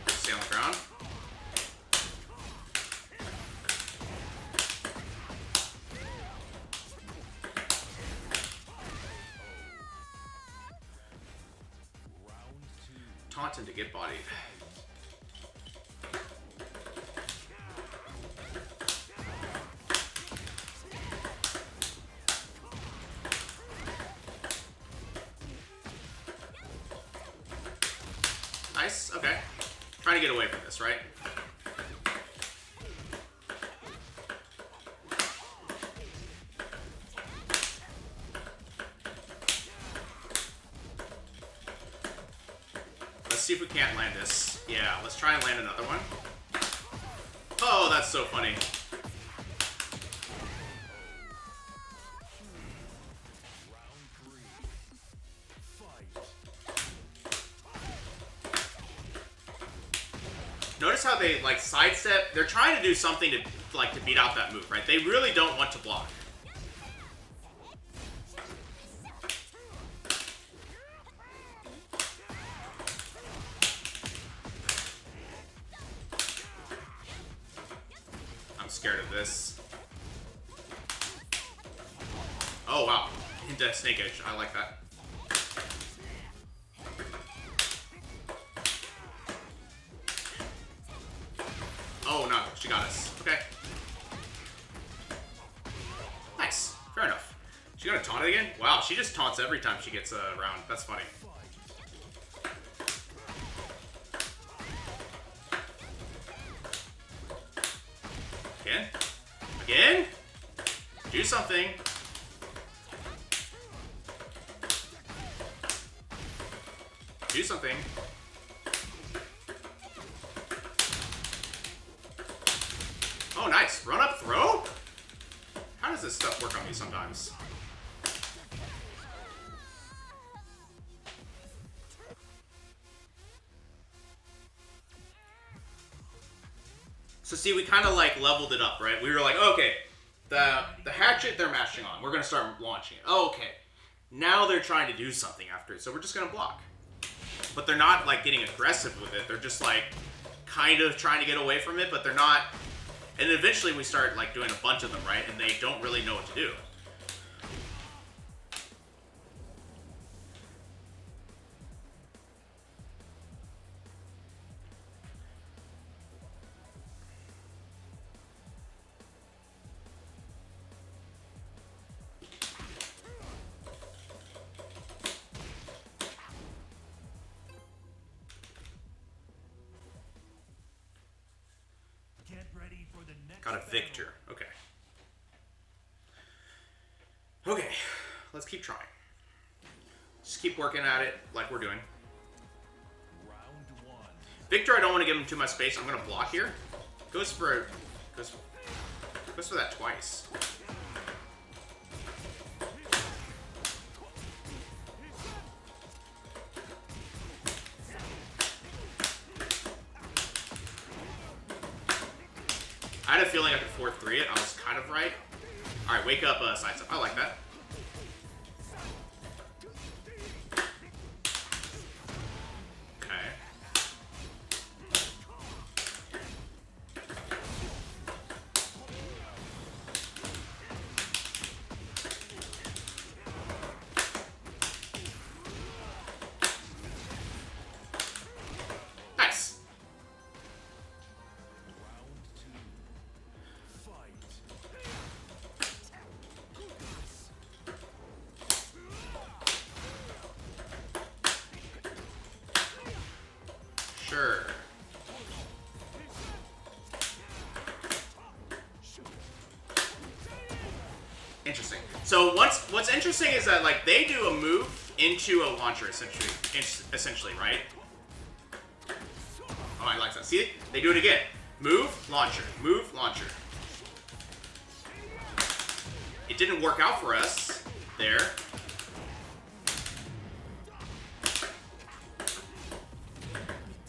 Stay on the ground. Taunt into get bodied. Nice, okay. Trying to get away from this, right? Let's see if we can't land this. Yeah, let's try and land another one. Oh, that's so funny. Notice how they like sidestep. They're trying to do something to like to beat out that move, right? They really don't want to block. I'm scared of this. Oh wow, into Snake Edge. I like that. Oh no, she got us. Okay. Nice. Fair enough. She gonna taunt it again? Wow, she just taunts every time she gets around. That's funny. Again? Again? Do something. Do something. Oh, nice. Run up throw? How does this stuff work on me sometimes? So see, we kind of like leveled it up, right? We were like, okay, the hatchet they're mashing on. We're going to start launching it. Oh, okay. Now they're trying to do something after it, so we're just going to block. But they're not like getting aggressive with it. They're just like kind of trying to get away from it, but they're not. And eventually we start like doing a bunch of them, right? And they don't really know what to do. Get ready for the next Got a battle. Victor. Okay. Okay. Let's keep trying. Just keep working at it like we're doing. Round one. Victor, I don't want to give him too much space. I'm going to block here. Goes for that twice. I had a feeling I could 4-3 it. I was kind of right. Alright, wake up, sidestep. I like that. Okay. Nice. Round two. Fight. Sure. Interesting. So what's interesting is that like they do a move into a launcher essentially, right? Oh, I like that. See it? They do it again. Move, launcher. Move, launcher. It didn't work out for us there.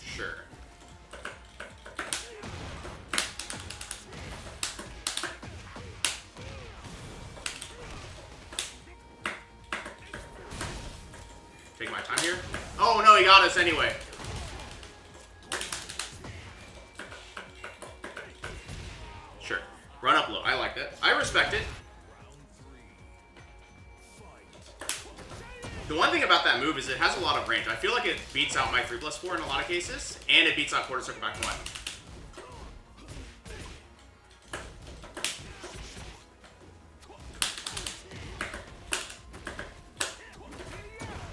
Sure. Take my time here. Oh no, he got us anyway. Sure. Run up low. I like that. I respect it. The one thing about that move is it has a lot of range. I feel like it beats out my 3+4 in a lot of cases, and it beats out quarter circle back 1.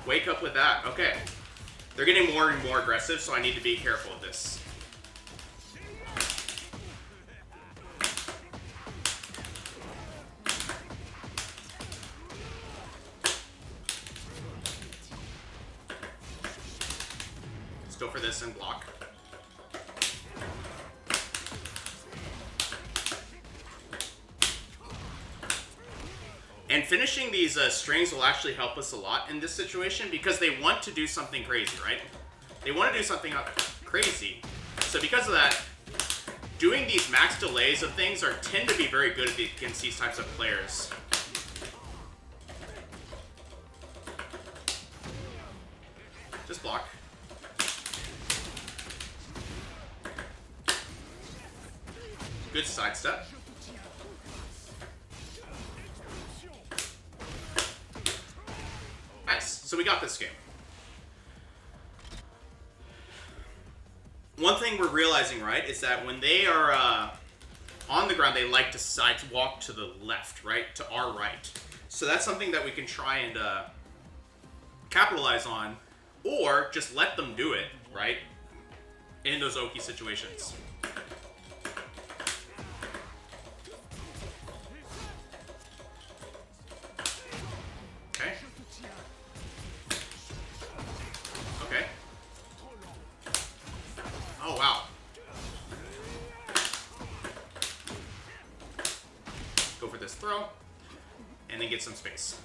Wake up with that. Okay. They're getting more and more aggressive, so I need to be careful of this. Let's go for this and block. And finishing these strings will actually help us a lot in this situation because they want to do something crazy, right? They want to do something crazy, So because of that, doing these max delays of things tend to be very good against these types of players. Just block. Good sidestep. Nice. So we got this game. One thing we're realizing, right, is that when they are on the ground, they like to walk to the left, right, to our right. So that's something that we can try and capitalize on, or just let them do it, right, in those Oki situations. Okay. Okay. Oh, wow. Go for this throw, and then get some space.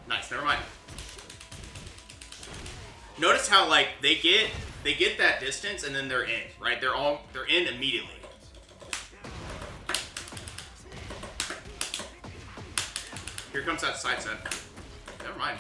Nice, never mind. Notice how, like, they get that distance, and then they're in, right? They're in immediately. Here comes that side set. Never mind.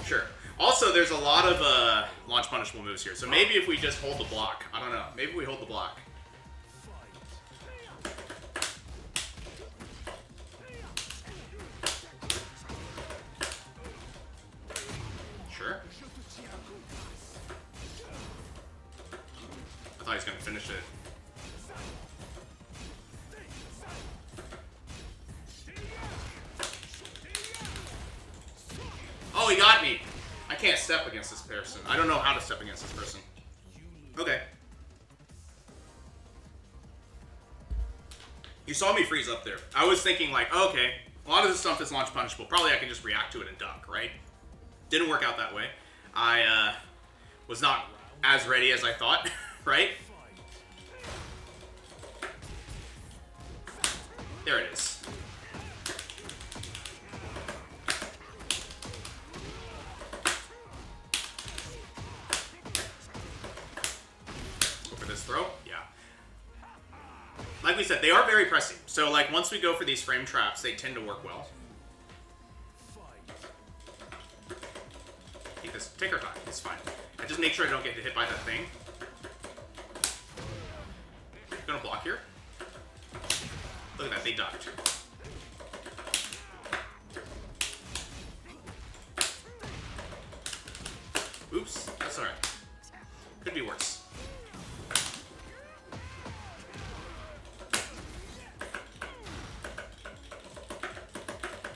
Sure. Also, there's a lot of launch punishable moves here, so maybe if we just hold the block. I don't know. Maybe we hold the block. Sure. I thought he was going to finish it. Oh, he got me! I can't step against this person. I don't know how to step against this person. Okay. You saw me freeze up there. I was thinking like, okay, a lot of this stuff is launch punishable. Probably I can just react to it and dunk, right? Didn't work out that way. I was not as ready as I thought, right? There it is. Go for this throw. Yeah. Like we said, they are very pressing. So like once we go for these frame traps, they tend to work well. Take our time. It's fine. I just make sure I don't get hit by that thing. Gonna block here. Look at that, they ducked. Oops, that's alright. Could be worse.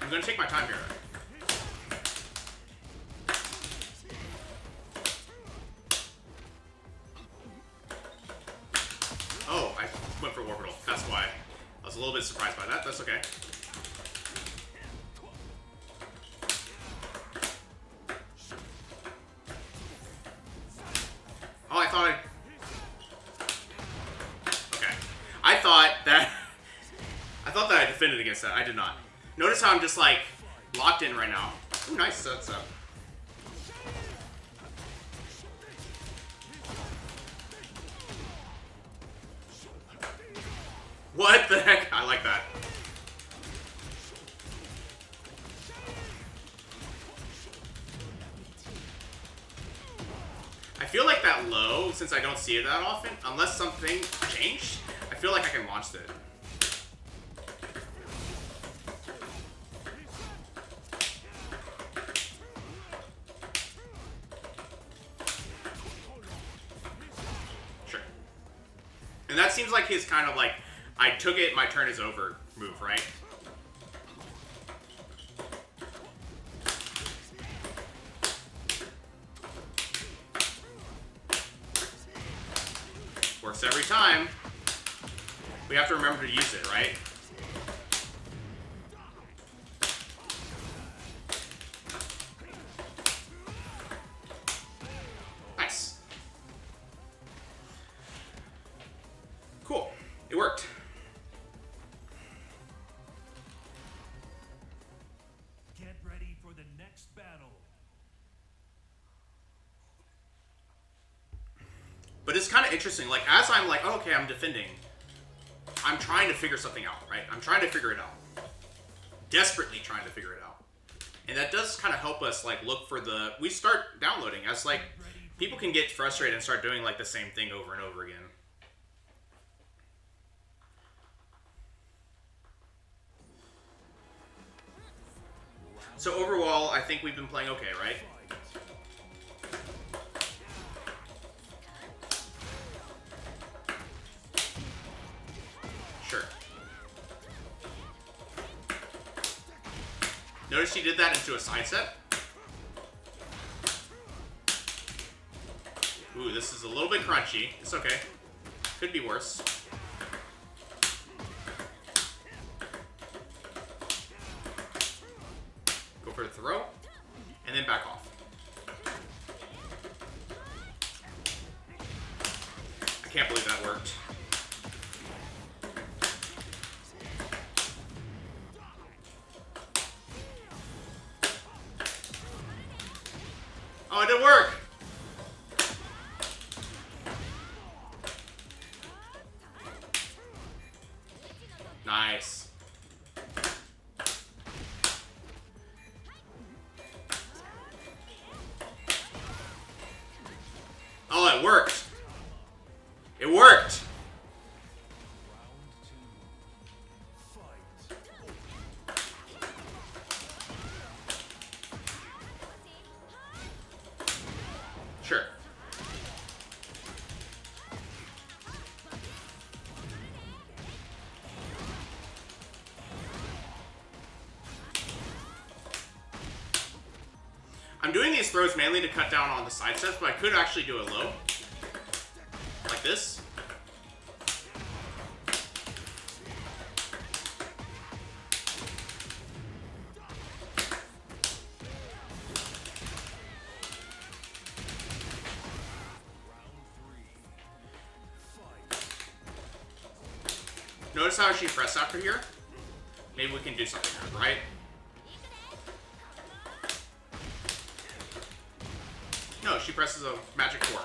I'm gonna take my time here. Oh, I went for orbital. That's why. I was a little bit surprised by that. That's okay. Oh, I thought okay. I thought that I defended against that. I did not. Notice how I'm just like locked in right now. Ooh, nice. That's up. What the heck? I like that. I feel like that low, since I don't see it that often, unless something changed, I feel like I can launch it. Sure. And that seems like his kind of like, I took it, my turn is over move, right? Works every time. We have to remember to use it, right? Nice. It worked. Get ready for the next battle. But it's kind of interesting. Like, as I'm like, oh, okay, I'm defending, I'm trying to figure something out, right? I'm trying to figure it out. Desperately trying to figure it out. And that does kind of help us, like, look for the... We start downloading as, like, people can get frustrated and start doing, like, the same thing over and over again. So overall, I think we've been playing okay, right? Sure. Notice she did that into a side step. Ooh, this is a little bit crunchy. It's okay. Could be worse. Go for a throw, and then back off. I can't believe that worked. Oh, it didn't work! Nice. Oh, it worked. It worked. Sure. I'm doing these throws mainly to cut down on the side steps, but I could actually do it low. Like this. Notice how she pressed after here? Maybe we can do something here, right? No, she presses a magic 4.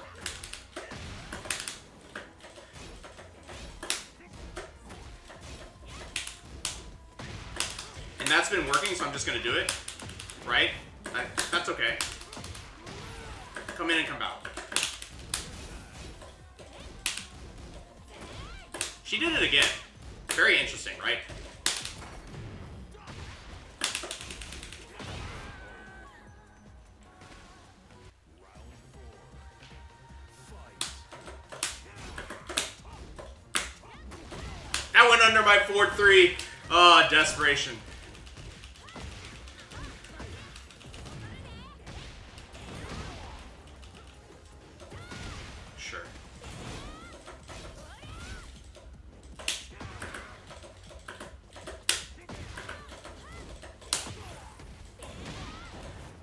And that's been working, so I'm just gonna do it. Right? That's okay. Come in and come out. She did it again. Very interesting, right? That went under my forward 3. Oh, desperation. Sure.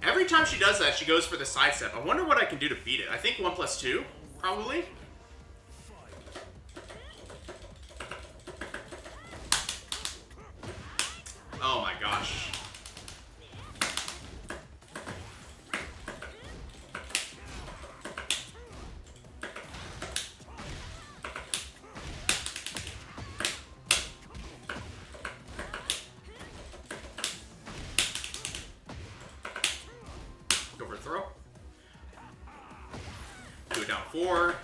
Every time she does that, she goes for the side step. I wonder what I can do to beat it. I think 1+2, probably. Oh my gosh. Go for a throw. Do it down 4.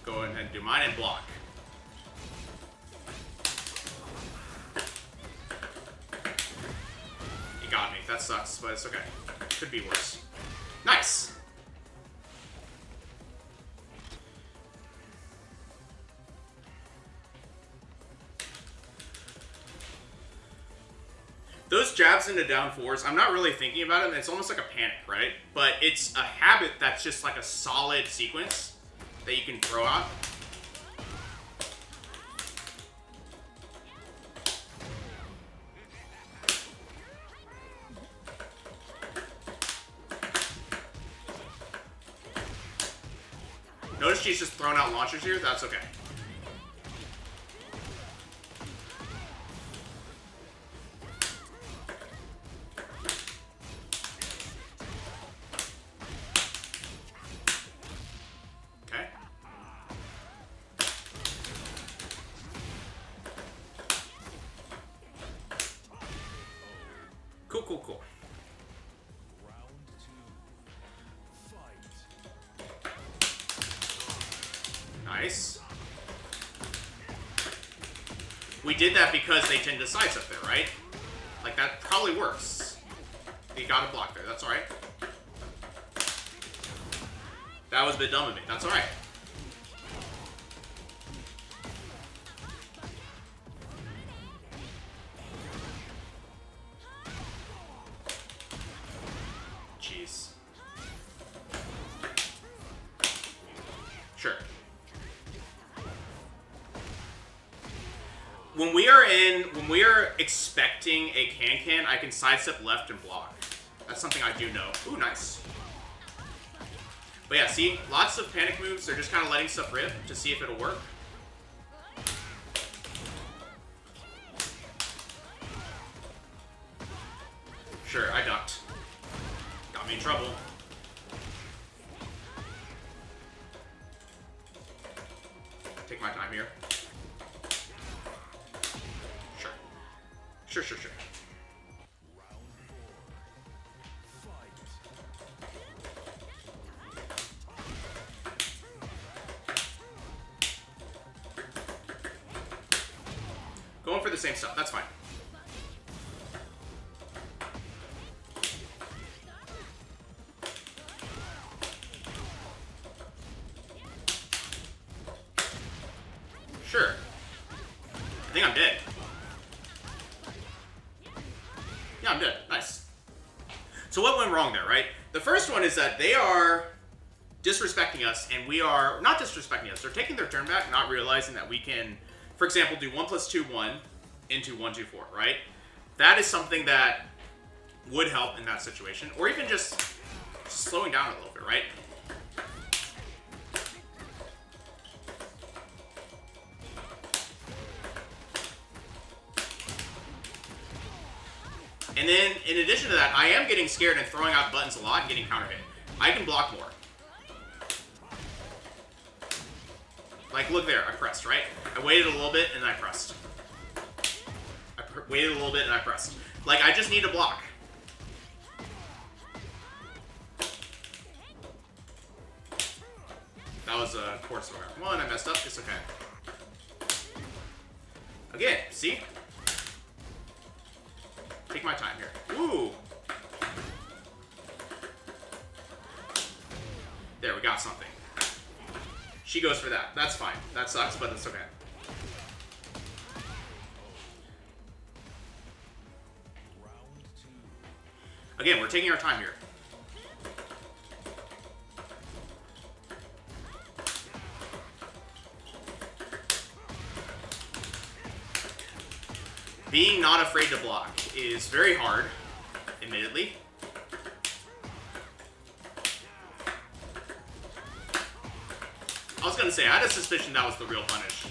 Go ahead and do mine and block. You got me. That sucks, but it's okay. Could be worse. Nice! Those jabs into down 4s, I'm not really thinking about it. It's almost like a panic, right? But it's a habit that's just like a solid sequence that you can throw out. Notice she's just throwing out launchers here. That's okay. Nice. We did that because they tend to sidestep there, right? Like, that probably works. You got a block there. That's alright. That was a bit dumb of me. That's alright. Jeez. Sure. When we are expecting a can, I can sidestep left and block. That's something I do know. Ooh, nice. But yeah, see, lots of panic moves. They're just kind of letting stuff rip to see if it'll work. Sure, I ducked. Got me in trouble. Take my time here. Sure. Sure. Going for the same stuff. That's fine. Sure. I think I'm dead. Yeah, I'm dead. Nice. So what went wrong there, right? The first one is that they are disrespecting us, and we are not disrespecting us. They're taking their turn back, not realizing that we can, for example, do 1 + 2, 1 into 1, 2, 4, right? That is something that would help in that situation, or even just slowing down a little bit, right? And then, in addition to that, I am getting scared and throwing out buttons a lot and getting counter hit. I can block more. Like, look there, I pressed, right? I waited a little bit and I pressed. Waited a little bit and I pressed. Like, I just need to block. That was a course one. I messed up. It's okay. Again, see? Take my time here. Ooh. There, we got something. She goes for that. That's fine. That sucks, but it's okay. Again, we're taking our time here. Being not afraid to block is very hard, admittedly. I was gonna say, I had a suspicion that was the real punish.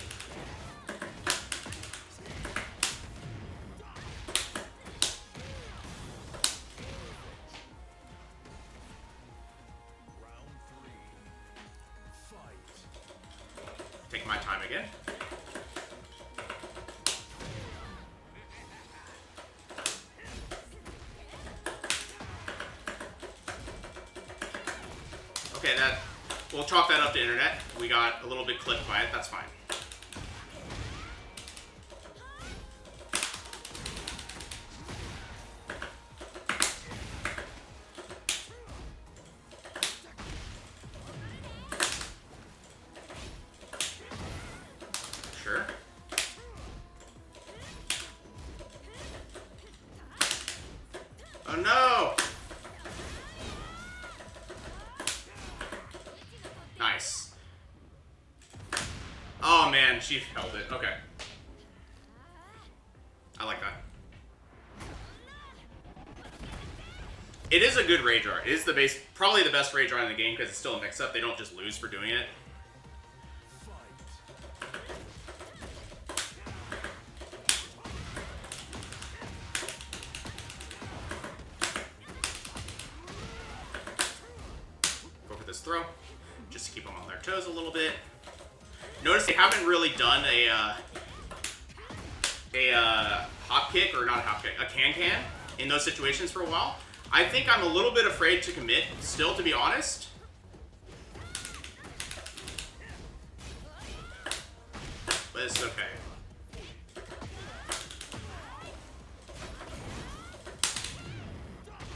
Take my time again. Okay, we'll chalk that up to internet. We got a little bit clipped by it. That's fine. Sure. Oh no! Nice. Oh man, she held it. Okay. I like that. It is a good rage art. It is probably the best rage art in the game because it's still a mix-up. They don't just lose for doing it. Go for this throw, just to keep them on their toes a little bit. Notice they haven't really done a hop kick, or not a hop kick, a can in those situations for a while. I think I'm a little bit afraid to commit still, to be honest. this. Okay.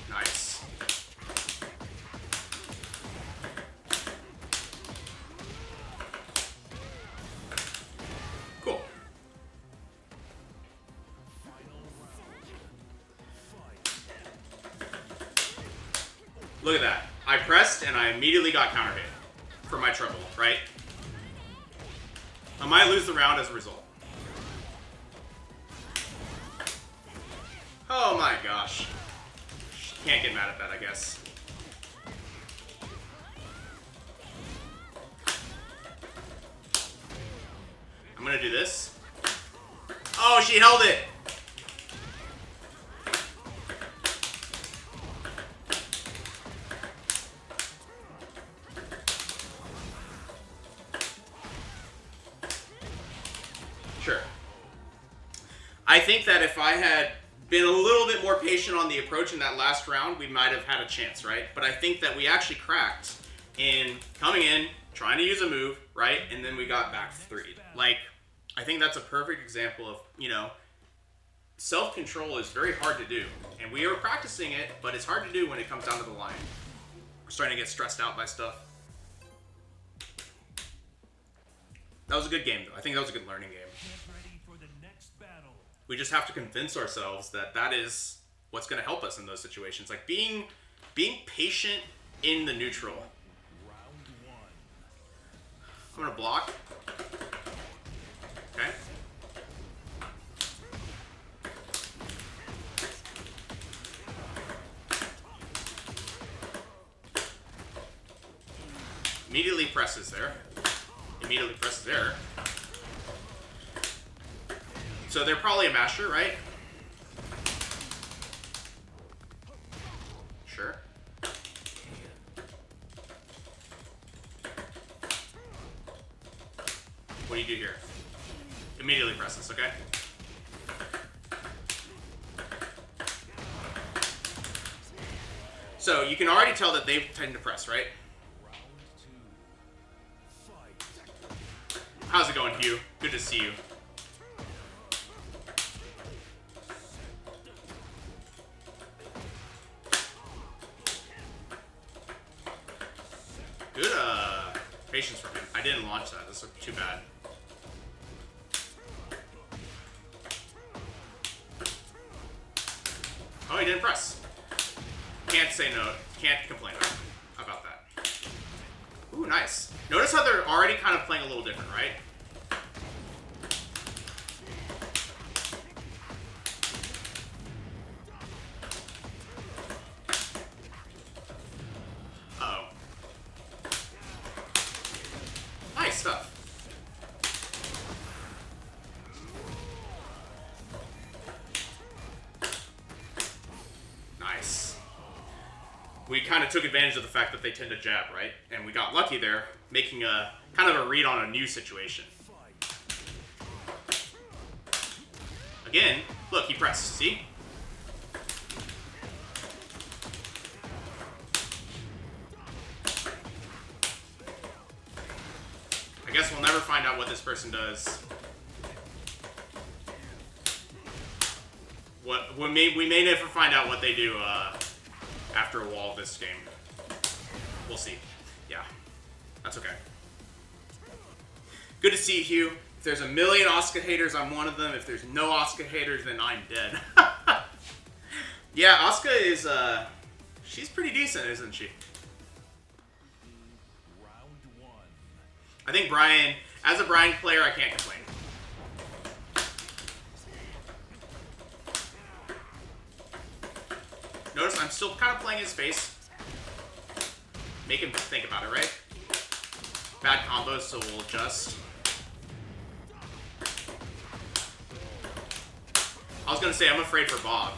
Nice. Cool. Look at that. I pressed and I immediately got counter hit for my trouble, right? I might lose the round as a result. Oh my gosh. Can't get mad at that, I guess. I'm gonna do this. Oh, she held it! Sure. I think that if I had been a little bit more patient on the approach in that last round, we might have had a chance, right? But I think that we actually cracked in coming in, trying to use a move, right? And then we got back 3. Like, I think that's a perfect example of, you know, self-control is very hard to do. And we are practicing it, but it's hard to do when it comes down to the line. We're starting to get stressed out by stuff. That was a good game, though. I think that was a good learning game. We just have to convince ourselves that that is what's going to help us in those situations. Like being patient in the neutral. I'm going to block. Okay. Immediately presses there. Immediately presses there. So they're probably a master, right? Sure. What do you do here? Immediately presses, okay? So you can already tell that they tend to press, right? How's it going, Hugh? Good to see you. Good patience from him. I didn't launch that. This looked too bad. Oh, he didn't press. Can't say no. Can't complain about that. Ooh, nice. Notice how they're already kind of playing a little different, right? Uh-oh. Nice stuff. Nice. We kind of took advantage of the fact that they tend to jab, right? And we got lucky there, making a kind of a read on a new situation. Again, look, he pressed, see? I guess we'll never find out what this person does. We may never find out what they do after a wall this game. We'll see. Yeah, that's okay. Good to see you, Hugh. If there's a million Asuka haters, I'm one of them. If there's no Asuka haters, then I'm dead. Yeah, Asuka is, she's pretty decent, isn't she? I think Bryan, as a Bryan player, I can't complain. Notice I'm still kind of playing his face. Make him think about it, right? Bad combos, so we'll adjust. I was gonna say, I'm afraid for Bob.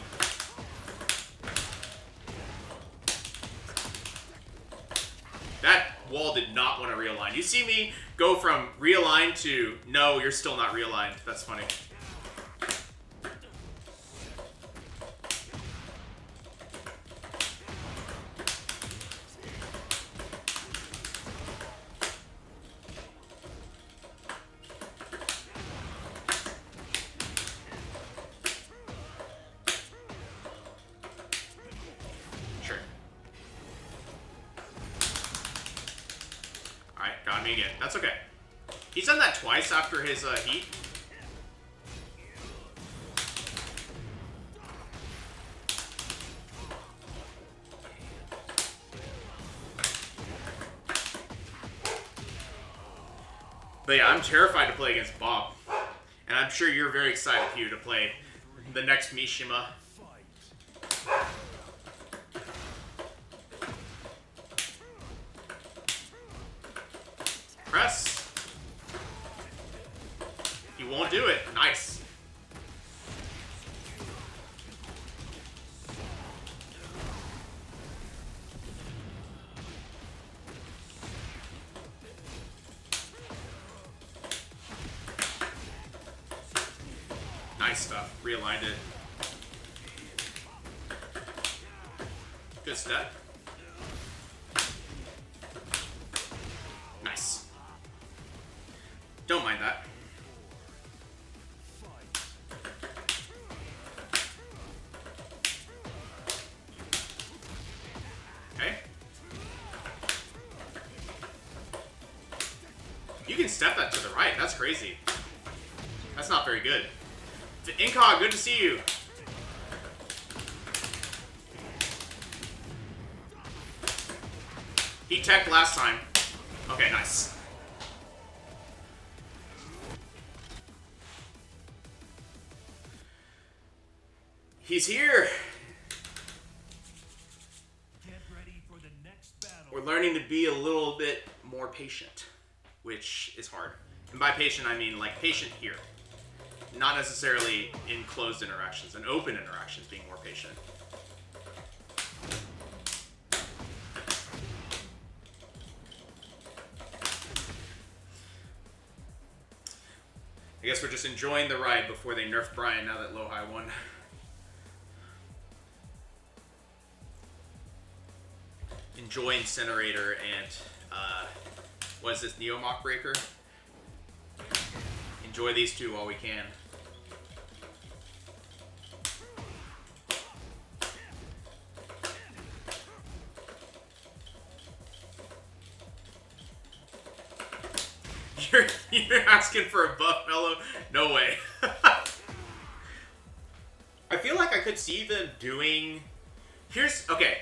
That wall did not want to realign. You see me go from realign to, no, you're still not realigned. That's funny. got me again. That's okay. He's done that twice after his heat. But yeah, I'm terrified to play against Bob. And I'm sure you're very excited, Hugh, to play the next Mishima. Press. He won't do it. Nice. Nice stuff. Realigned it. Good step. Nice. Don't mind that. Okay. You can step that to the right. That's crazy. That's not very good. Incog, good to see you. He teched last time. Okay, nice. He's here. Get ready for the next battle. We're learning to be a little bit more patient, which is hard. And by patient, I mean like patient here. Not necessarily in closed interactions, in open interactions, being more patient. I guess we're just enjoying the ride before they nerf Bryan now that Low-High won. Enjoy Incinerator and, what is this, Neo Mock Breaker? Enjoy these two while we can. You're asking for a buff mellow? No way. I feel like I could see them doing... Okay.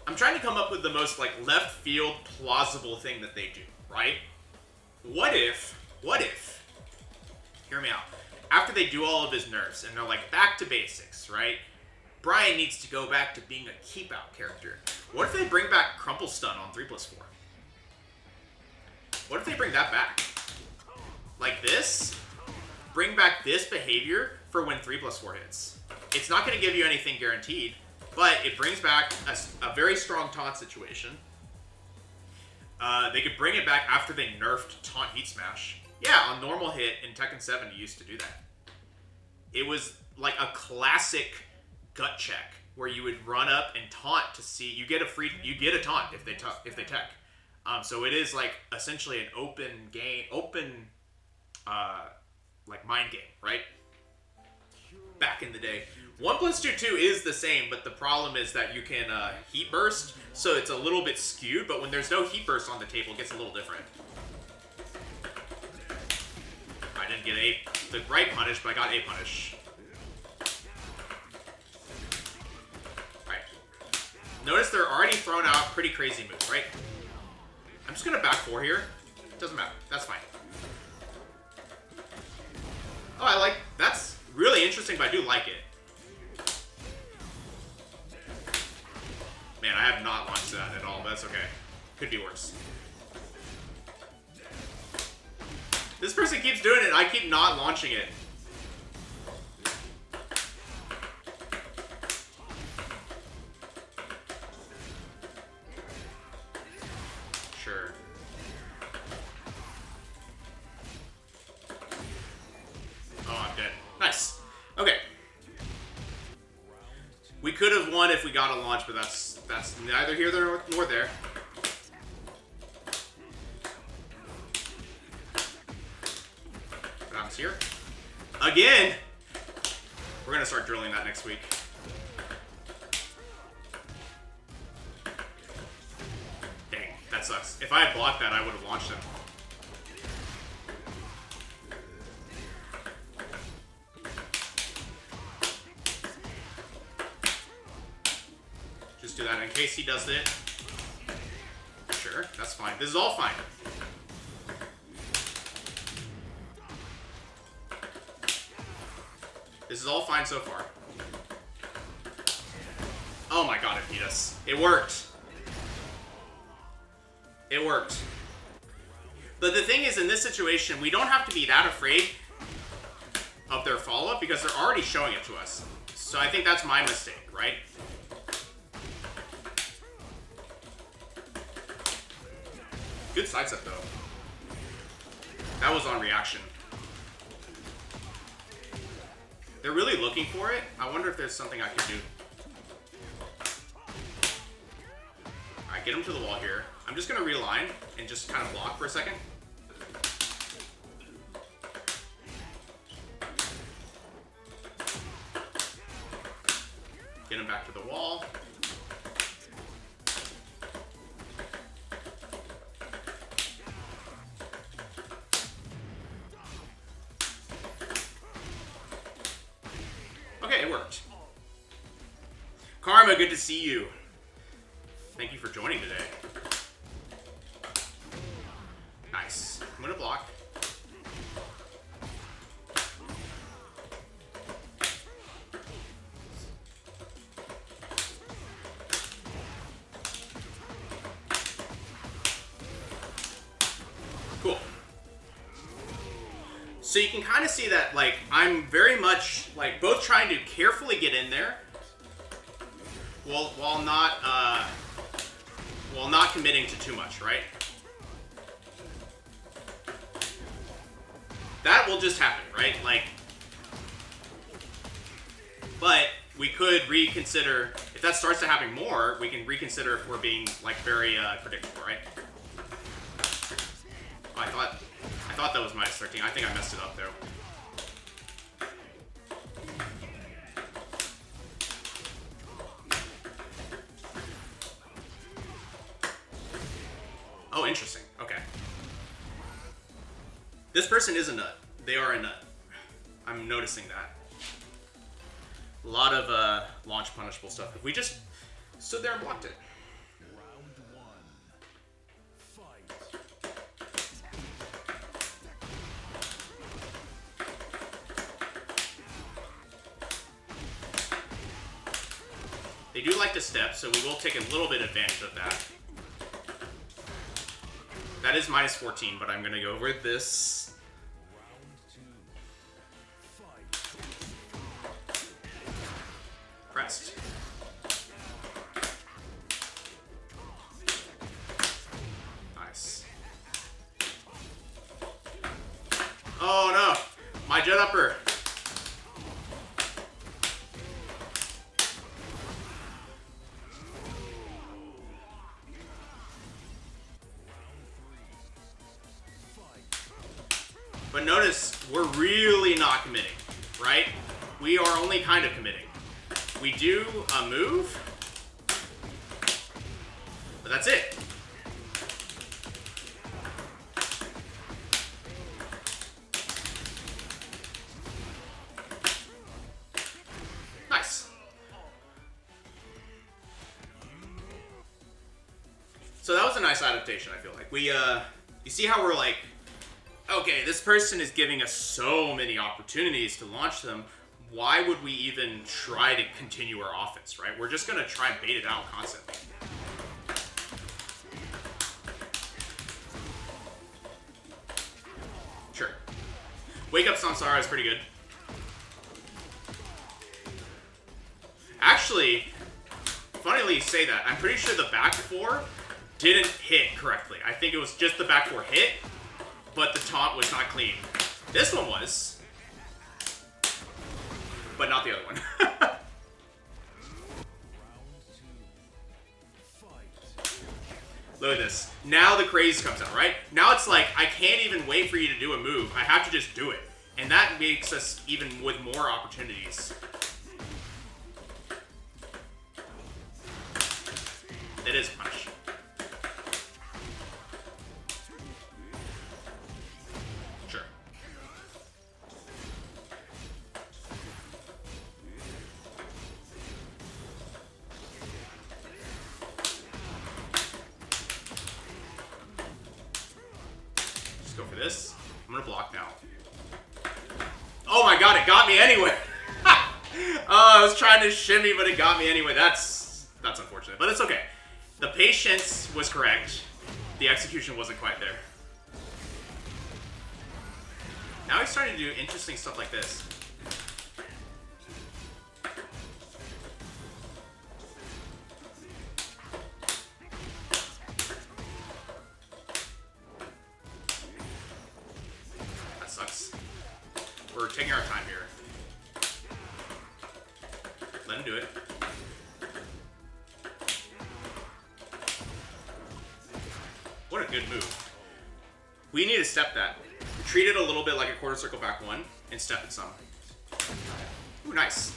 I'm trying to come up with the most, like, left field plausible thing that they do, right? What if... Hear me out. After they do all of his nerfs, and they're like, back to basics, right? Bryan needs to go back to being a keep-out character. What if they bring back Crumple Stun on 3+4? What if they bring that back? Like this? Bring back this behavior for when 3+4 hits. It's not going to give you anything guaranteed, but it brings back a very strong taunt situation. They could bring it back after they nerfed Taunt Heat Smash. Yeah, on normal hit in Tekken 7, you used to do that. It was like a classic gut check where you would run up and taunt to see you get a taunt if they tech. So it is like essentially an open game, like mind game, right? Back in the day. 1+2/2 is the same, but the problem is that you can heat burst, so it's a little bit skewed, but when there's no heat burst on the table, it gets a little different. I didn't get the right punish, but I got a punish. Alright. Notice they're already throwing out pretty crazy moves, right? I'm just gonna back 4 here. Doesn't matter. That's fine. Oh, that's really interesting, but I do like it. Man, I have not launched that at all, but that's okay. Could be worse. This person keeps doing it, and I keep not launching it. Sure. Oh, I'm dead. Nice. Okay. We could have won if we got a launch, but that's neither here nor there. What happens here? Again! We're gonna start drilling that next week. Dang, that sucks. If I had blocked that, I would have launched him. do that in case he does it. Sure, that's fine. This is all fine. This is all fine so far. Oh my god, it beat us. It worked. It worked. But the thing is, in this situation, we don't have to be that afraid of their follow-up because they're already showing it to us. So I think that's my mistake, right? Good sidestep, though. That was on reaction. They're really looking for it. I wonder if there's something I can do. Alright, get him to the wall here. I'm just going to realign and just kind of block for a second. Get him back to the wall. Okay, it worked. Karma, good to see you. Thank you for joining today. Nice. I'm gonna block. Cool. So you can kind of see that, like, I'm very much, like, both trying to carefully get in there while not committing to too much, right? That will just happen, right? Like, but we could reconsider, if that starts to happen more, we can reconsider if we're being, like, very predictable, right? Oh, I thought that was minus 13. I think I messed it up, though. Oh, interesting. Okay. This person is a nut. They are a nut. I'm noticing that. A lot of launch punishable stuff. If we just stood there and blocked it. Round one. Fight. They do like to step, so we will take a little bit advantage of that. That is minus 14, but I'm going to go with this. Round two. Fight. Pressed. Nice. Oh no! My jet upper! But notice, we're really not committing, right? We are only kind of committing. We do a move, but that's it. Nice. So that was a nice adaptation, I feel like. We, you see how we're like, okay, this person is giving us so many opportunities to launch them. Why would we even try to continue our offense, right? We're just going to try and bait it out constantly. Sure. Wake Up Samsara is pretty good. Actually, funnily you say that. I'm pretty sure the back four didn't hit correctly. I think it was just the back four hit, but the taunt was not clean. This one was, but not the other one. Look at this. Now the craze comes out, right? Now it's like, I can't even wait for you to do a move. I have to just do it. And that makes us even with more opportunities. It is punish. Sure. for this. I'm gonna block now. Oh my god, it got me anyway. I was trying to shimmy, but it got me anyway. That's unfortunate, but it's okay. The patience was correct. The execution wasn't quite there. Now he's starting to do interesting stuff like this. That sucks. We're taking our time here. Let him do it. What a good move. We need to step that. Treat it a little bit like a quarter circle back one and step it some. Ooh, nice.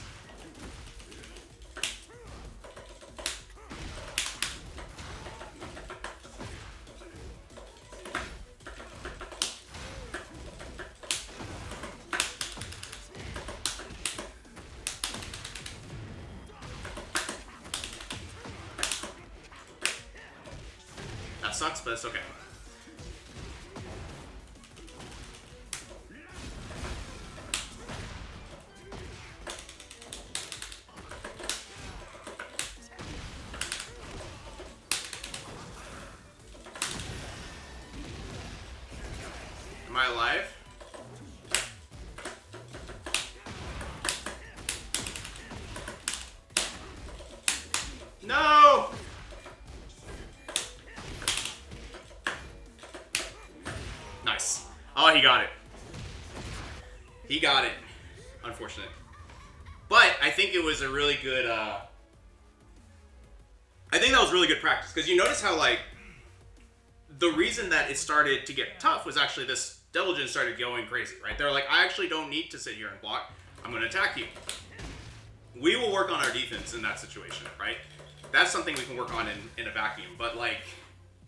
That sucks, but it's okay. Am I alive? No! Nice. Oh, he got it. He got it. Unfortunate. But I think it was a really good, I think that was really good practice. Because you notice how, like, the reason that it started to get tough was actually this Devil started going crazy, right? They're like, I actually don't need to sit here and block. I'm going to attack you. We will work on our defense in that situation, right? That's something we can work on in a vacuum. But, like,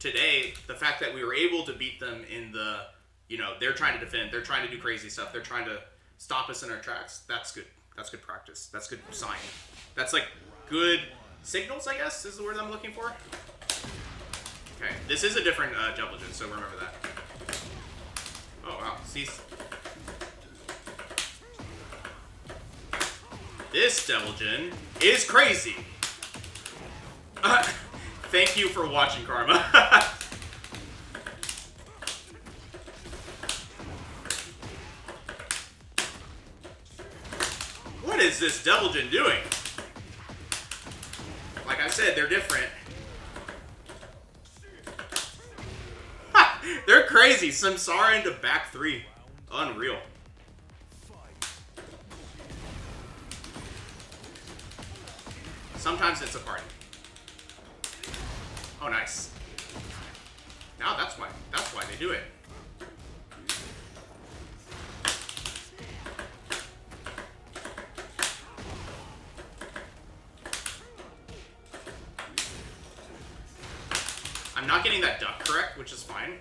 today, the fact that we were able to beat them in the, you know, they're trying to defend, they're trying to do crazy stuff, they're trying to stop us in our tracks, that's good. That's good practice. That's good sign. That's, like, good signals, I guess, is the word I'm looking for. Okay, this is a different Devil, so remember that. Oh, wow. See, this Devil is crazy. Thank you for watching, Karma. What is this Devil doing? Like I said, they're different. They're crazy. Samsara into back three. Unreal. Sometimes it's a party. Oh, nice. Now that's why they do it. I'm not getting that duck correct, which is fine.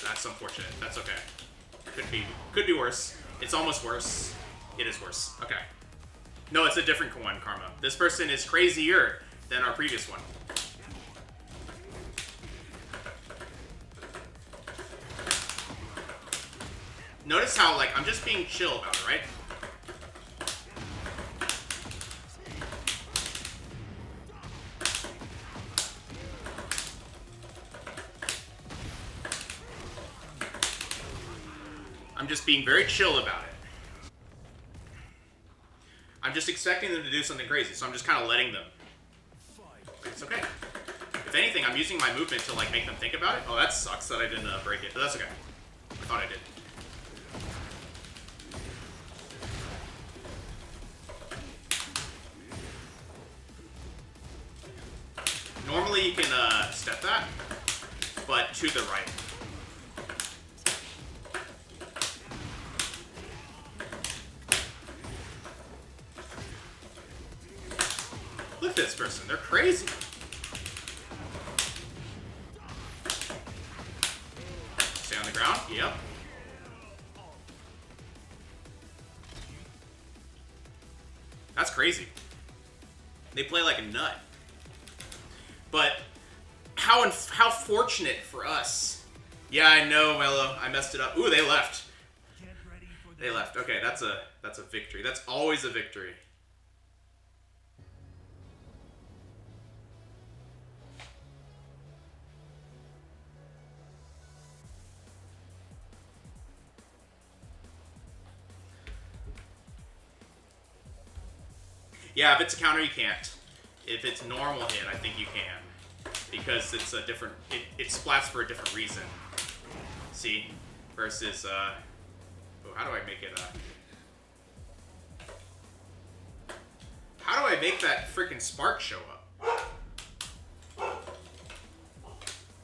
That's unfortunate. That's okay. Could be worse. It's almost worse. It is worse. Okay. No, it's a different one, Karma. This person is crazier than our previous one. Notice how, like, I'm just being chill about it, right? I'm just being very chill about it. I'm just expecting them to do something crazy, so I'm just kind of letting them. It's okay. If anything, I'm using my movement to, like, make them think about it. Oh, that sucks that I didn't break it, but that's okay. I thought I did. Normally you can step that, but to the right. Look at this person, they're crazy. Stay on the ground, yep. That's crazy. They play like a nut. But how fortunate for us. Yeah, I know, Mello. I messed it up. Ooh, they left. Get ready for the They left. Okay, that's a victory. That's always a victory. Yeah, if it's a counter, you can't. If it's normal hit, I think you can. Because it's a different... It splats for a different reason. See? Versus, oh, how do I make it, How do I make that freaking spark show up?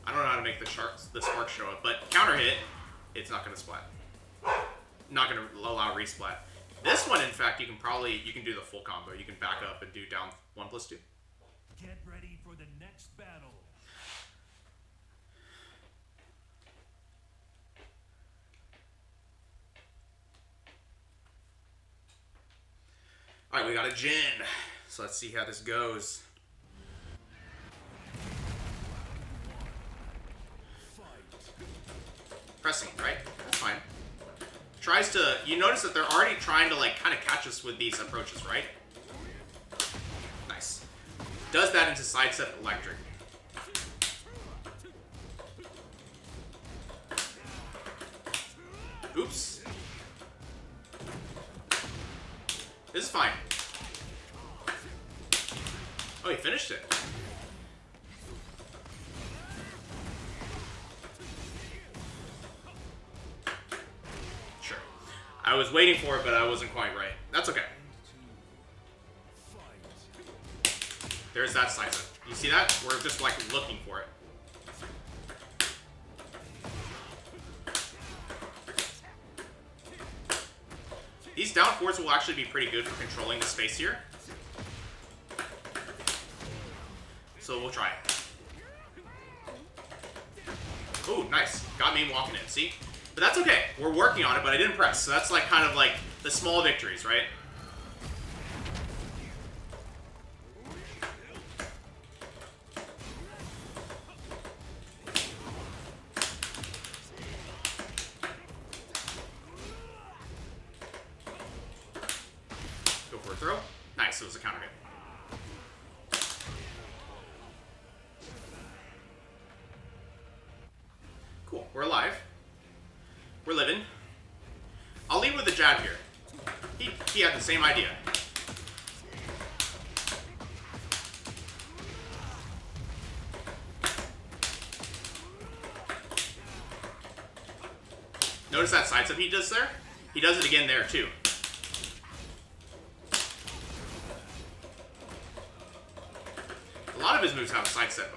I don't know how to make the spark show up, but counter hit, it's not going to splat. Not going to allow resplat. This one, in fact, you can do the full combo. You can back up and do down 1+2. Get ready for the next battle. Alright, we got a Jin. So let's see how this goes. Pressing, right? That's fine. Tries to... You notice that they're already trying to, like, kind of catch us with these approaches, right? Nice. Does that into sidestep electric. Oops. This is fine. Oh, he finished it. Sure. I was waiting for it, but I wasn't quite right. That's okay. There's that side. You see that? We're just like looking for it. These down fours will actually be pretty good for controlling the space here. So we'll try it. Ooh, nice. Got me walking in, see? But that's okay. We're working on it, but I didn't press. So that's like kind of like the small victories, right? Go for a throw. Nice, it was a counter hit. Cool, we're alive. We're living. I'll lead with the jab here. He had the same idea. Notice that sidestep he does there? He does it again there too. A lot of his moves have sidestep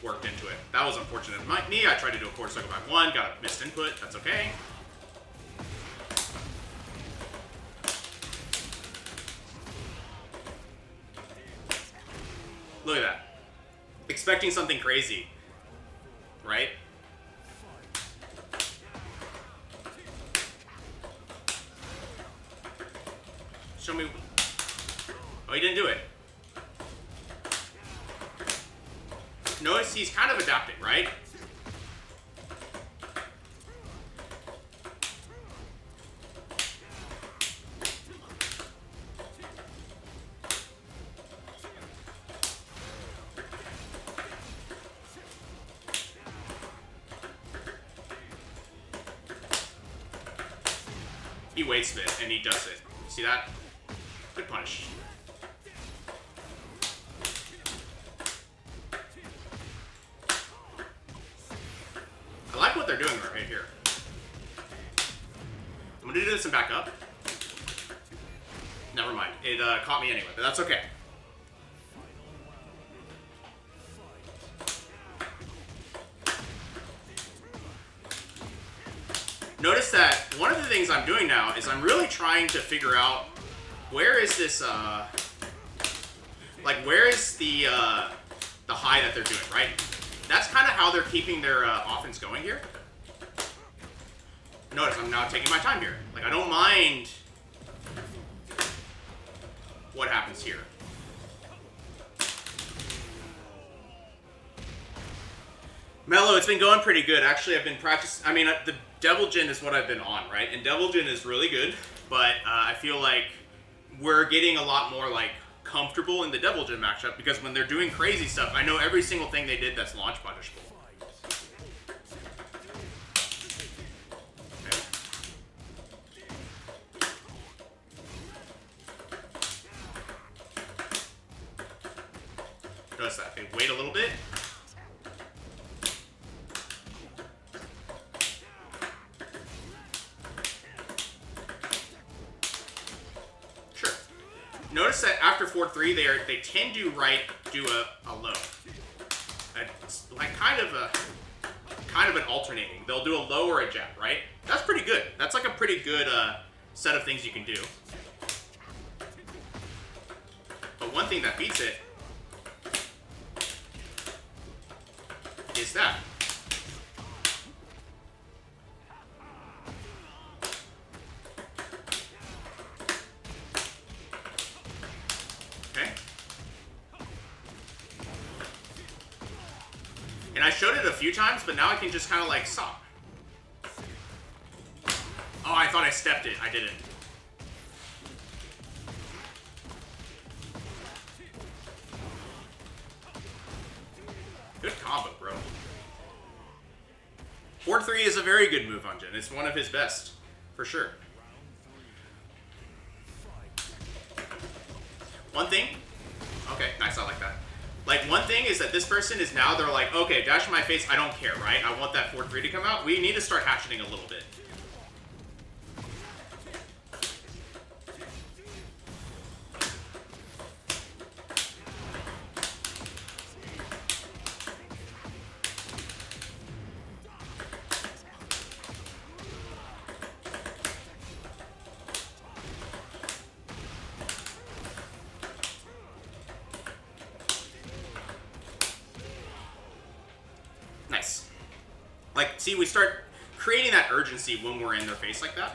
worked into it. That was unfortunate. Me, I tried to do a quarter circle back one, got a missed input. That's okay. Look at that. Expecting something crazy, right? Show me. Oh, he didn't do it. Notice he's kind of adapting, right? He waits a bit and he does it. See that? Good punish. I like what they're doing right here. I'm gonna do this and back up. Never mind. It caught me anyway, but that's okay. Notice that one of the things I'm doing now is I'm really trying to figure out where is this, like where is the high that they're doing, right? That's kind of how they're keeping their offense going here. Notice I'm now taking my time here. Like I don't mind what happens here. Mello, it's been going pretty good. Actually, I've been practicing. I mean, the Devil Jin is what I've been on, right? And Devil Jin is really good, but I feel like we're getting a lot more like comfortable in the Devil Jin matchup because when they're doing crazy stuff, I know every single thing they did that's launch punishable. Okay. Notice that. They wait a little bit. Notice that after 4-3, they tend to do a low, like kind of an alternating. They'll do a low or a jab, right? That's pretty good. That's like a pretty good set of things you can do. But one thing that beats it is that. And I showed it a few times, but now I can just kind of like stop. Oh, I thought I stepped it. I didn't. Good combo, bro. 4-3 is a very good move on Jin. It's one of his best, for sure. One thing. Okay, nice. I like that. Like, one thing is that this person is now, they're like, okay, dash in my face, I don't care, right? I want that 4-3 to come out. We need to start hatcheting a little bit. Nice. Like, see, we start creating that urgency when we're in their face like that.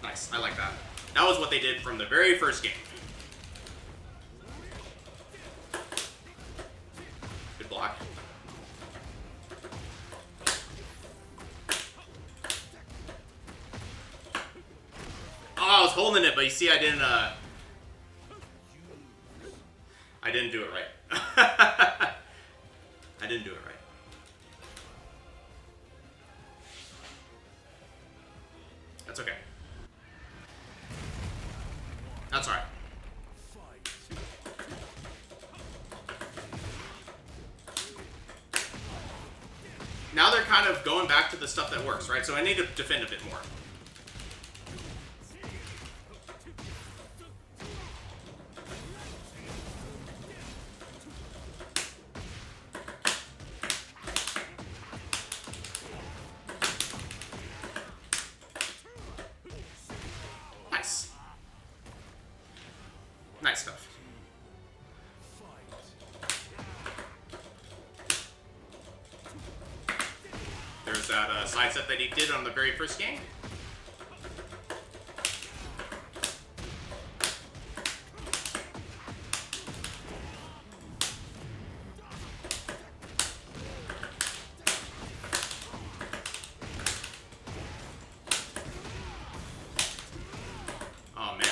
Nice. I like that. That was what they did from the very first game. Good block. Oh, I was holding it, but you see, I didn't do it right. I didn't do it right. That's okay. That's alright. Now they're kind of going back to the stuff that works, right? So I need to defend a bit more. Nice stuff. There's that side set that he did on the very first game. Oh man.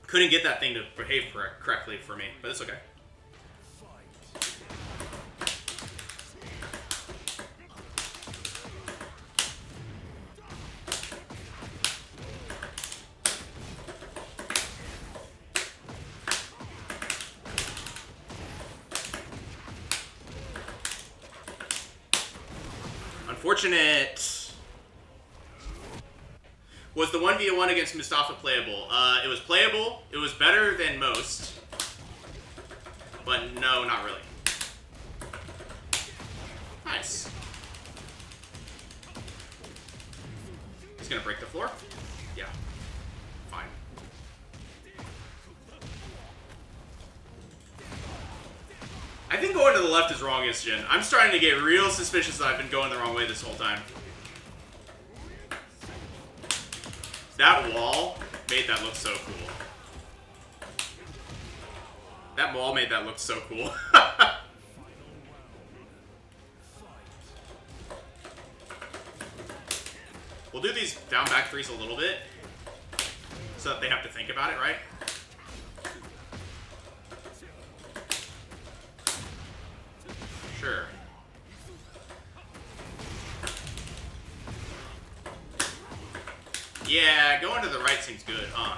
Couldn't get that thing to behave correctly for me, but it's okay. Unfortunate. Was the 1v1 against Mustafa playable? It was playable. It was better than most. But no, not really. Nice. He's gonna break the floor? Yeah. Fine. I think going to the left is wrongest, Jin. I'm starting to get real suspicious that I've been going the wrong way this whole time. That wall made that look so cool. That wall made that look so cool. do these down back threes a little bit so that they have to think about it, right? Sure. Yeah, going to the right seems good, huh?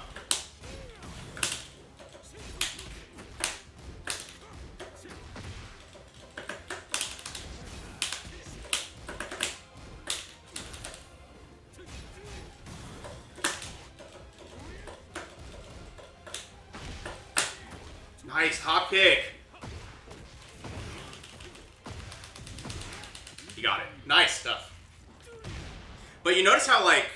Nice hop kick. You got it. Nice stuff. But you notice how, like,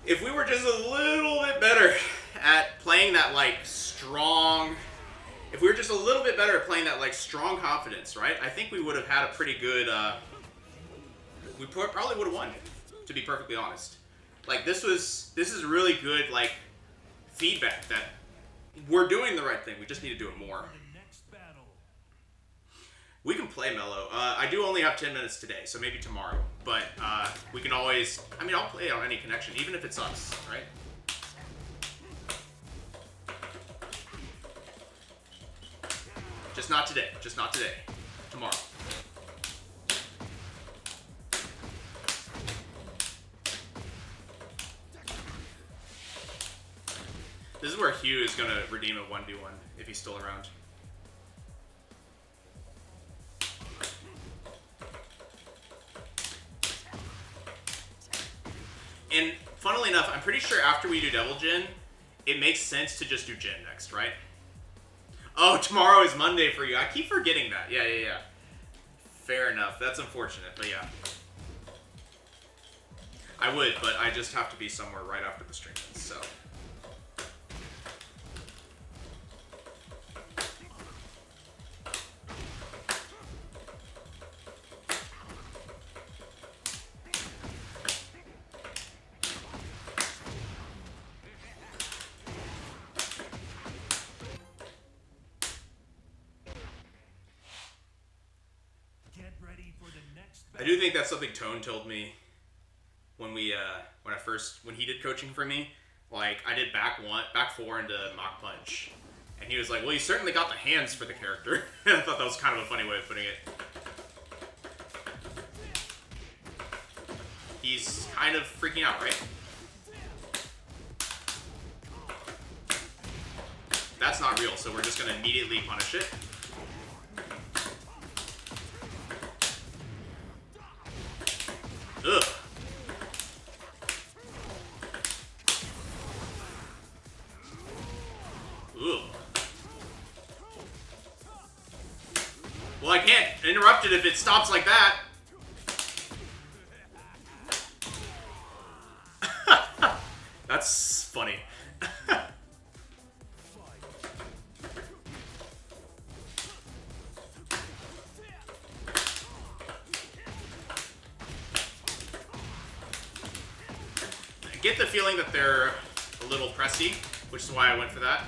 if we were just a little bit better at playing that, like, strong... If we were just a little bit better at playing that, like, strong confidence, right? I think we would have had a pretty good, we probably would have won, to be perfectly honest. Like, this is really good, like, feedback that we're doing the right thing. We just need to do it more. We can play Mellow. I do only have 10 minutes today, so maybe tomorrow. But we can always... I mean, I'll play on any connection, even if it sucks, right? Just not today. Just not today. Tomorrow. This is where Hugh is going to redeem a 1v1 if he's still around. And funnily enough, I'm pretty sure after we do Devil Jin, it makes sense to just do Jin next, right? Oh, tomorrow is Monday for you. I keep forgetting that. Yeah. Fair enough. That's unfortunate, but yeah. I would, but I just have to be somewhere right after the stream ends, so... I do think that's something Tone told me when we when he did coaching for me. Like, I did back 4 into Mach Punch, and he was like, "Well, you certainly got the hands for the character." I thought that was kind of a funny way of putting it. He's kind of freaking out, right? That's not real, so we're just gonna immediately punish it. Ugh. Ugh. Well, I can't interrupt it if it stops like that. That's funny. I get the feeling that they're a little pressy, which is why I went for that.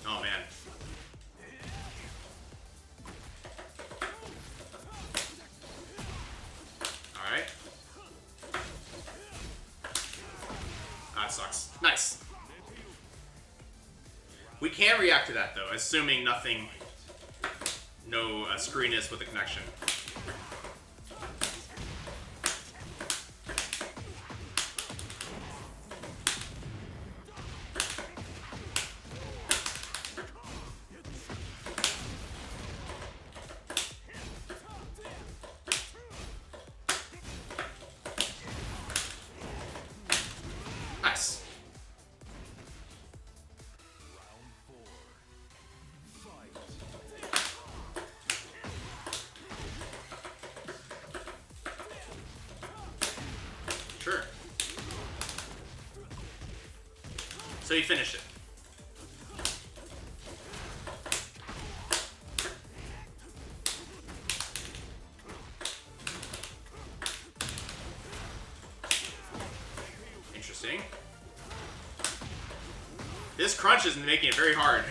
Oh, man. Alright. That sucks. Nice. We can react to that, though, assuming nothing... No screwiness with the connection. Nice. Sure. So you finished it. Interesting. This crunch is making it very hard.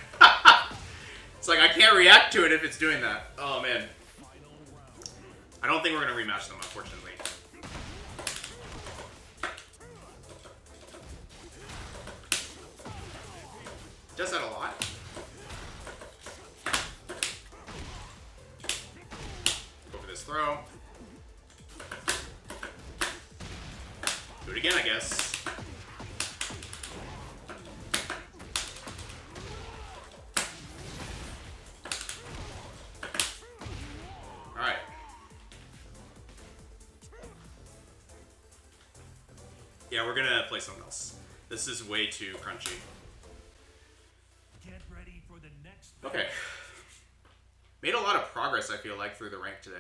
It's like I can't react to it if it's doing that. Oh man. I don't think we're gonna rematch them, unfortunately. Does that a lot. Go for this throw. Do it again, I guess. Alright. Yeah, we're gonna play something else. This is way too crunchy. Get ready for the next Okay. Made a lot of progress, I feel like, through the rank today.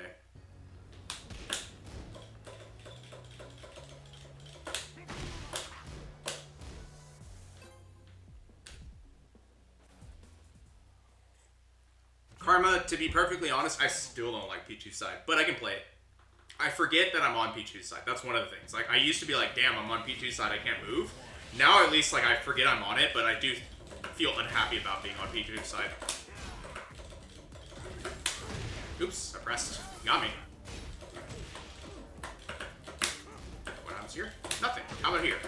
Karma, to be perfectly honest, I still don't like Pichu's side, but I can play it. I forget that I'm on Pichu's side. That's one of the things. Like, I used to be like, damn, I'm on Pichu's side, I can't move. Now, at least, like, I forget I'm on it, but I do feel unhappy about being on Pichu's side. Oops, I pressed. Got me. What happens here? Nothing. How about here?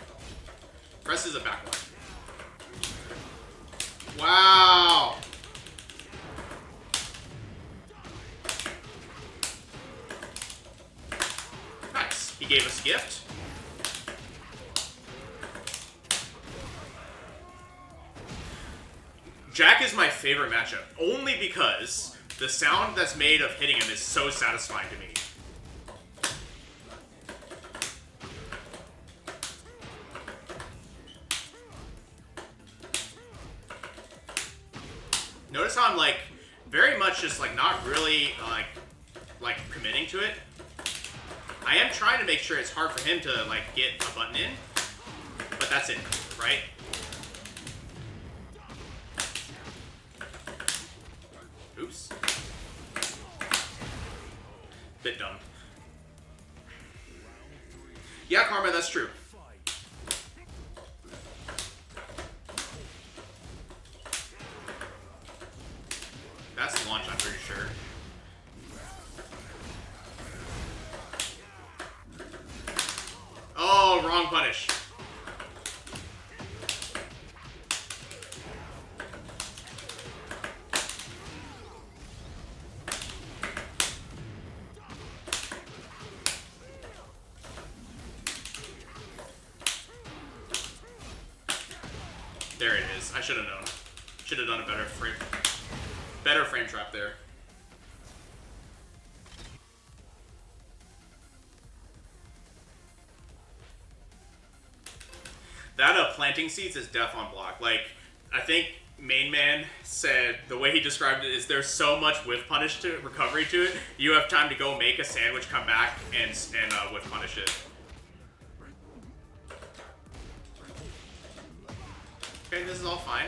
Press is a back one. Wow! Nice. He gave us gift. Jack is my favorite matchup, only because the sound that's made of hitting him is so satisfying to me. Notice how I'm like very much just like not really like committing to it. I am trying to make sure it's hard for him to like get a button in, but that's it, right? Oops. Bit dumb. Yeah, Karma, that's true. That's launch, I'm pretty sure. Oh, wrong punish. There it is. I should have known. Should have done a better frame trap there. That planting seeds is death on block. Like, I think Main Man said the way he described it is there's so much whiff punish to recovery to it. You have time to go make a sandwich, come back, and whiff punish it. Okay, this is all fine.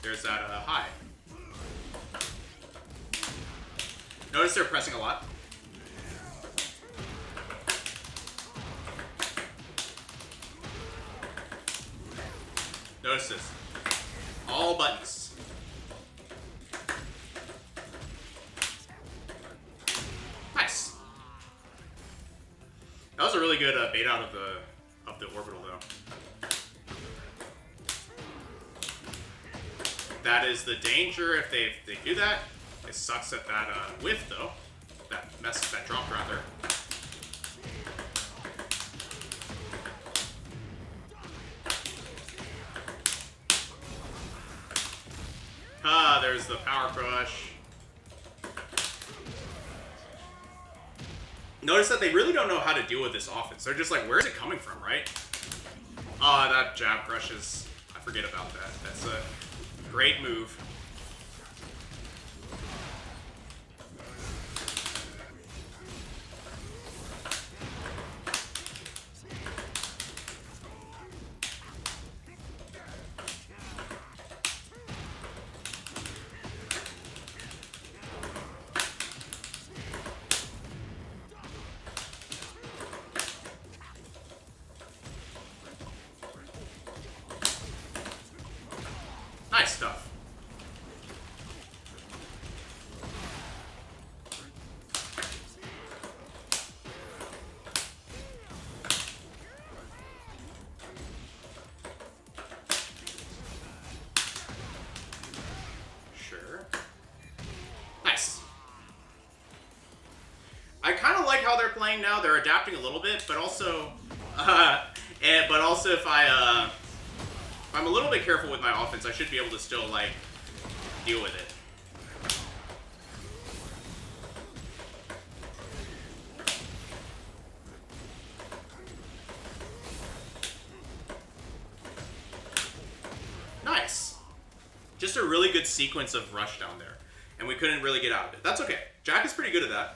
There's that high. Notice they're pressing a lot. Notice this. All buttons. Nice. That was a really good bait out of the orbital, though. That is the danger if they do that. It sucks at that whiff, though. That drop, rather. Ah, there's the power crush. Notice that they really don't know how to deal with this offense. They're just like, where is it coming from, right? Ah, that jab crush is... I forget about that. That's a great move. Nice stuff. Sure. Nice. I kind of like how they're playing now. They're adapting a little bit, but also, if I'm a little bit careful with my offense, I should be able to still like deal with it. Nice. Just a really good sequence of rush down there, and we couldn't really get out of it. That's okay. Jack is pretty good at that.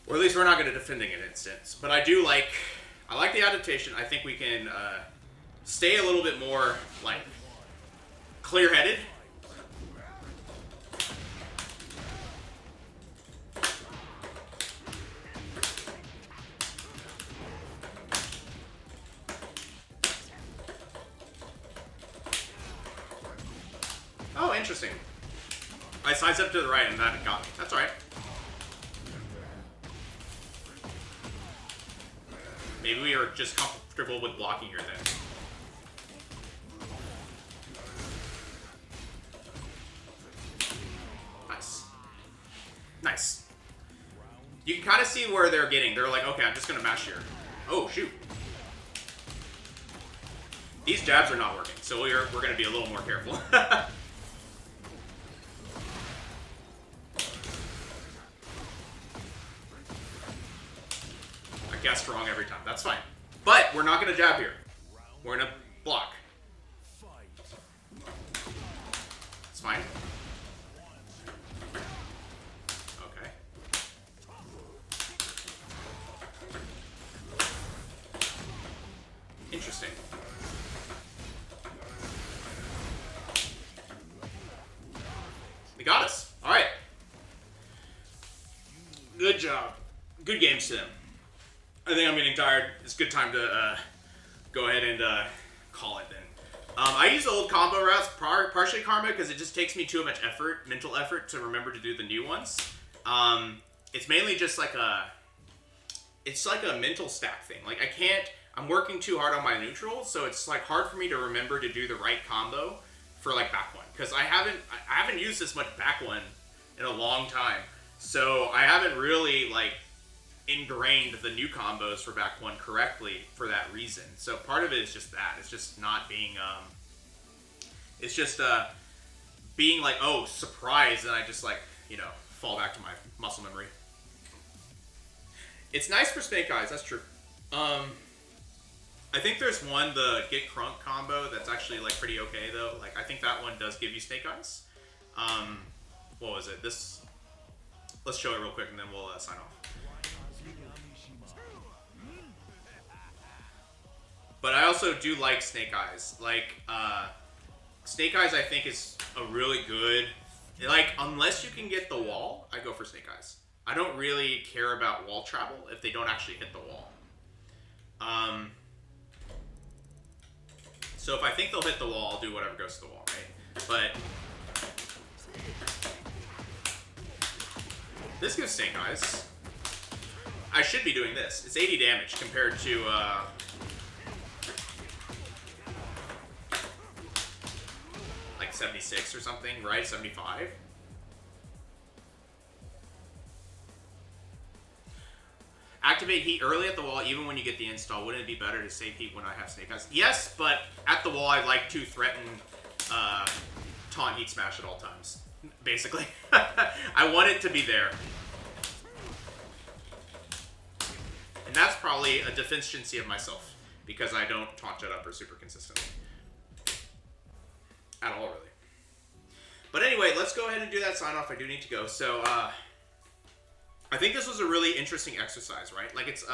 Or at least we're not going to defending an instance. But I like the adaptation. I think we can stay a little bit more, like, clear-headed. Oh, interesting. I sidestepped to the right and that got me. That's alright. Maybe we are just comfortable with blocking here then. Nice. Nice. You can kind of see where they're getting. They're like, okay, I'm just going to mash here. Oh, shoot. These jabs are not working, so we're going to be a little more careful. Guessed wrong every time. That's fine. But we're not going to jab here. We're going to block. It's fine. Okay. Interesting. They got us. All right. Good job. Good games to them. I think I'm getting tired. It's a good time to go ahead and call it then. I use the old combo routes, partially karma, because it just takes me too much effort, mental effort, to remember to do the new ones. It's mainly just like it's like a mental stack thing. Like I'm working too hard on my neutrals, so it's like hard for me to remember to do the right combo for like back one, because I haven't used this much back one in a long time, so I haven't really like ingrained the new combos for back one correctly for that reason. So part of it is just that. It's just not being it's just being like, oh, surprise, and I just like, fall back to my muscle memory. It's nice for Snake Eyes, that's true. I think there's one, the Get Crunk combo, that's actually like pretty okay though. Like I think that one does give you Snake Eyes. What was it? Let's show it real quick and then we'll sign off. But I also do like Snake Eyes. Like, Snake Eyes I think is a really good, like, unless you can get the wall, I go for Snake Eyes. I don't really care about wall travel if they don't actually hit the wall. So if I think they'll hit the wall, I'll do whatever goes to the wall, right? But this gives Snake Eyes. I should be doing this. It's 80 damage compared to, like 76 or something, right? 75? Activate heat early at the wall, even when you get the install. Wouldn't it be better to save heat when I have Snake Eyes? Yes, but at the wall, I like to threaten taunt heat smash at all times, basically. I want it to be there. And that's probably a deficiency of myself, because I don't taunt jet upper super consistently. At all, really. But anyway, let's go ahead and do that sign off. I do need to go. So, I think this was a really interesting exercise, right? Like, it's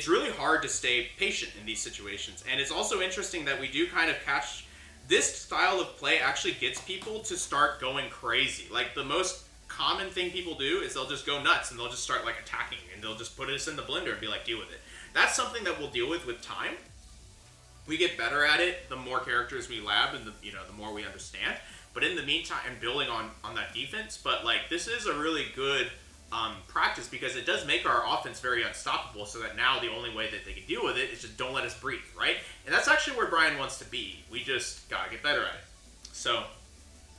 really hard to stay patient in these situations. And it's also interesting that we do kind of catch... This style of play actually gets people to start going crazy. Like, the most common thing people do is they'll just go nuts and they'll just start, like, attacking. And they'll just put us in the blender and be like, deal with it. That's something that we'll deal with time. we get better at it, the more characters we lab and the more we understand. But in the meantime, and building on that defense, but like this is a really good practice because it does make our offense very unstoppable. So that now the only way that they can deal with it is just don't let us breathe, right? And that's actually where Bryan wants to be. We just gotta get better at it. So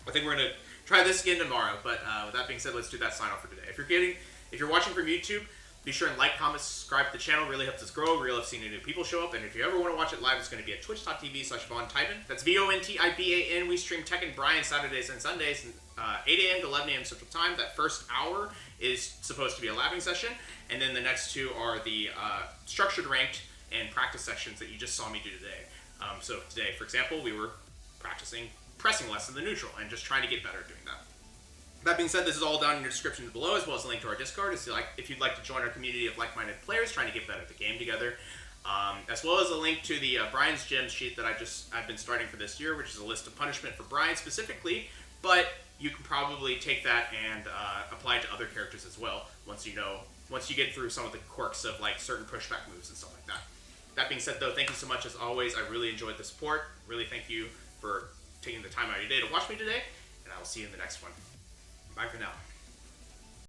I think we're gonna try this again tomorrow. But with that being said, let's do that sign off for today. If you're watching from YouTube, be sure and like, comment, subscribe to the channel. Really helps us grow. Really helps seeing new people show up. And if you ever want to watch it live, it's going to be at twitch.tv/VonTyban. That's VonTiban. We stream Tekken Bryan Saturdays and Sundays, 8 a.m. to 11 a.m. Central Time. That first hour is supposed to be a labbing session. And then the next two are the structured ranked and practice sessions that you just saw me do today. So today, for example, we were practicing pressing less than the neutral and just trying to get better at doing that. That being said, this is all down in your description below, as well as a link to our Discord if you'd like to join our community of like-minded players trying to get better at the game together, as well as a link to the Bryan's Gems sheet that I've been starting for this year, which is a list of punishment for Bryan specifically, but you can probably take that and apply it to other characters as well once you get through some of the quirks of like certain pushback moves and stuff like that. That being said, though, thank you so much as always. I really enjoyed the support. Really thank you for taking the time out of your day to watch me today, and I will see you in the next one. Bye for now.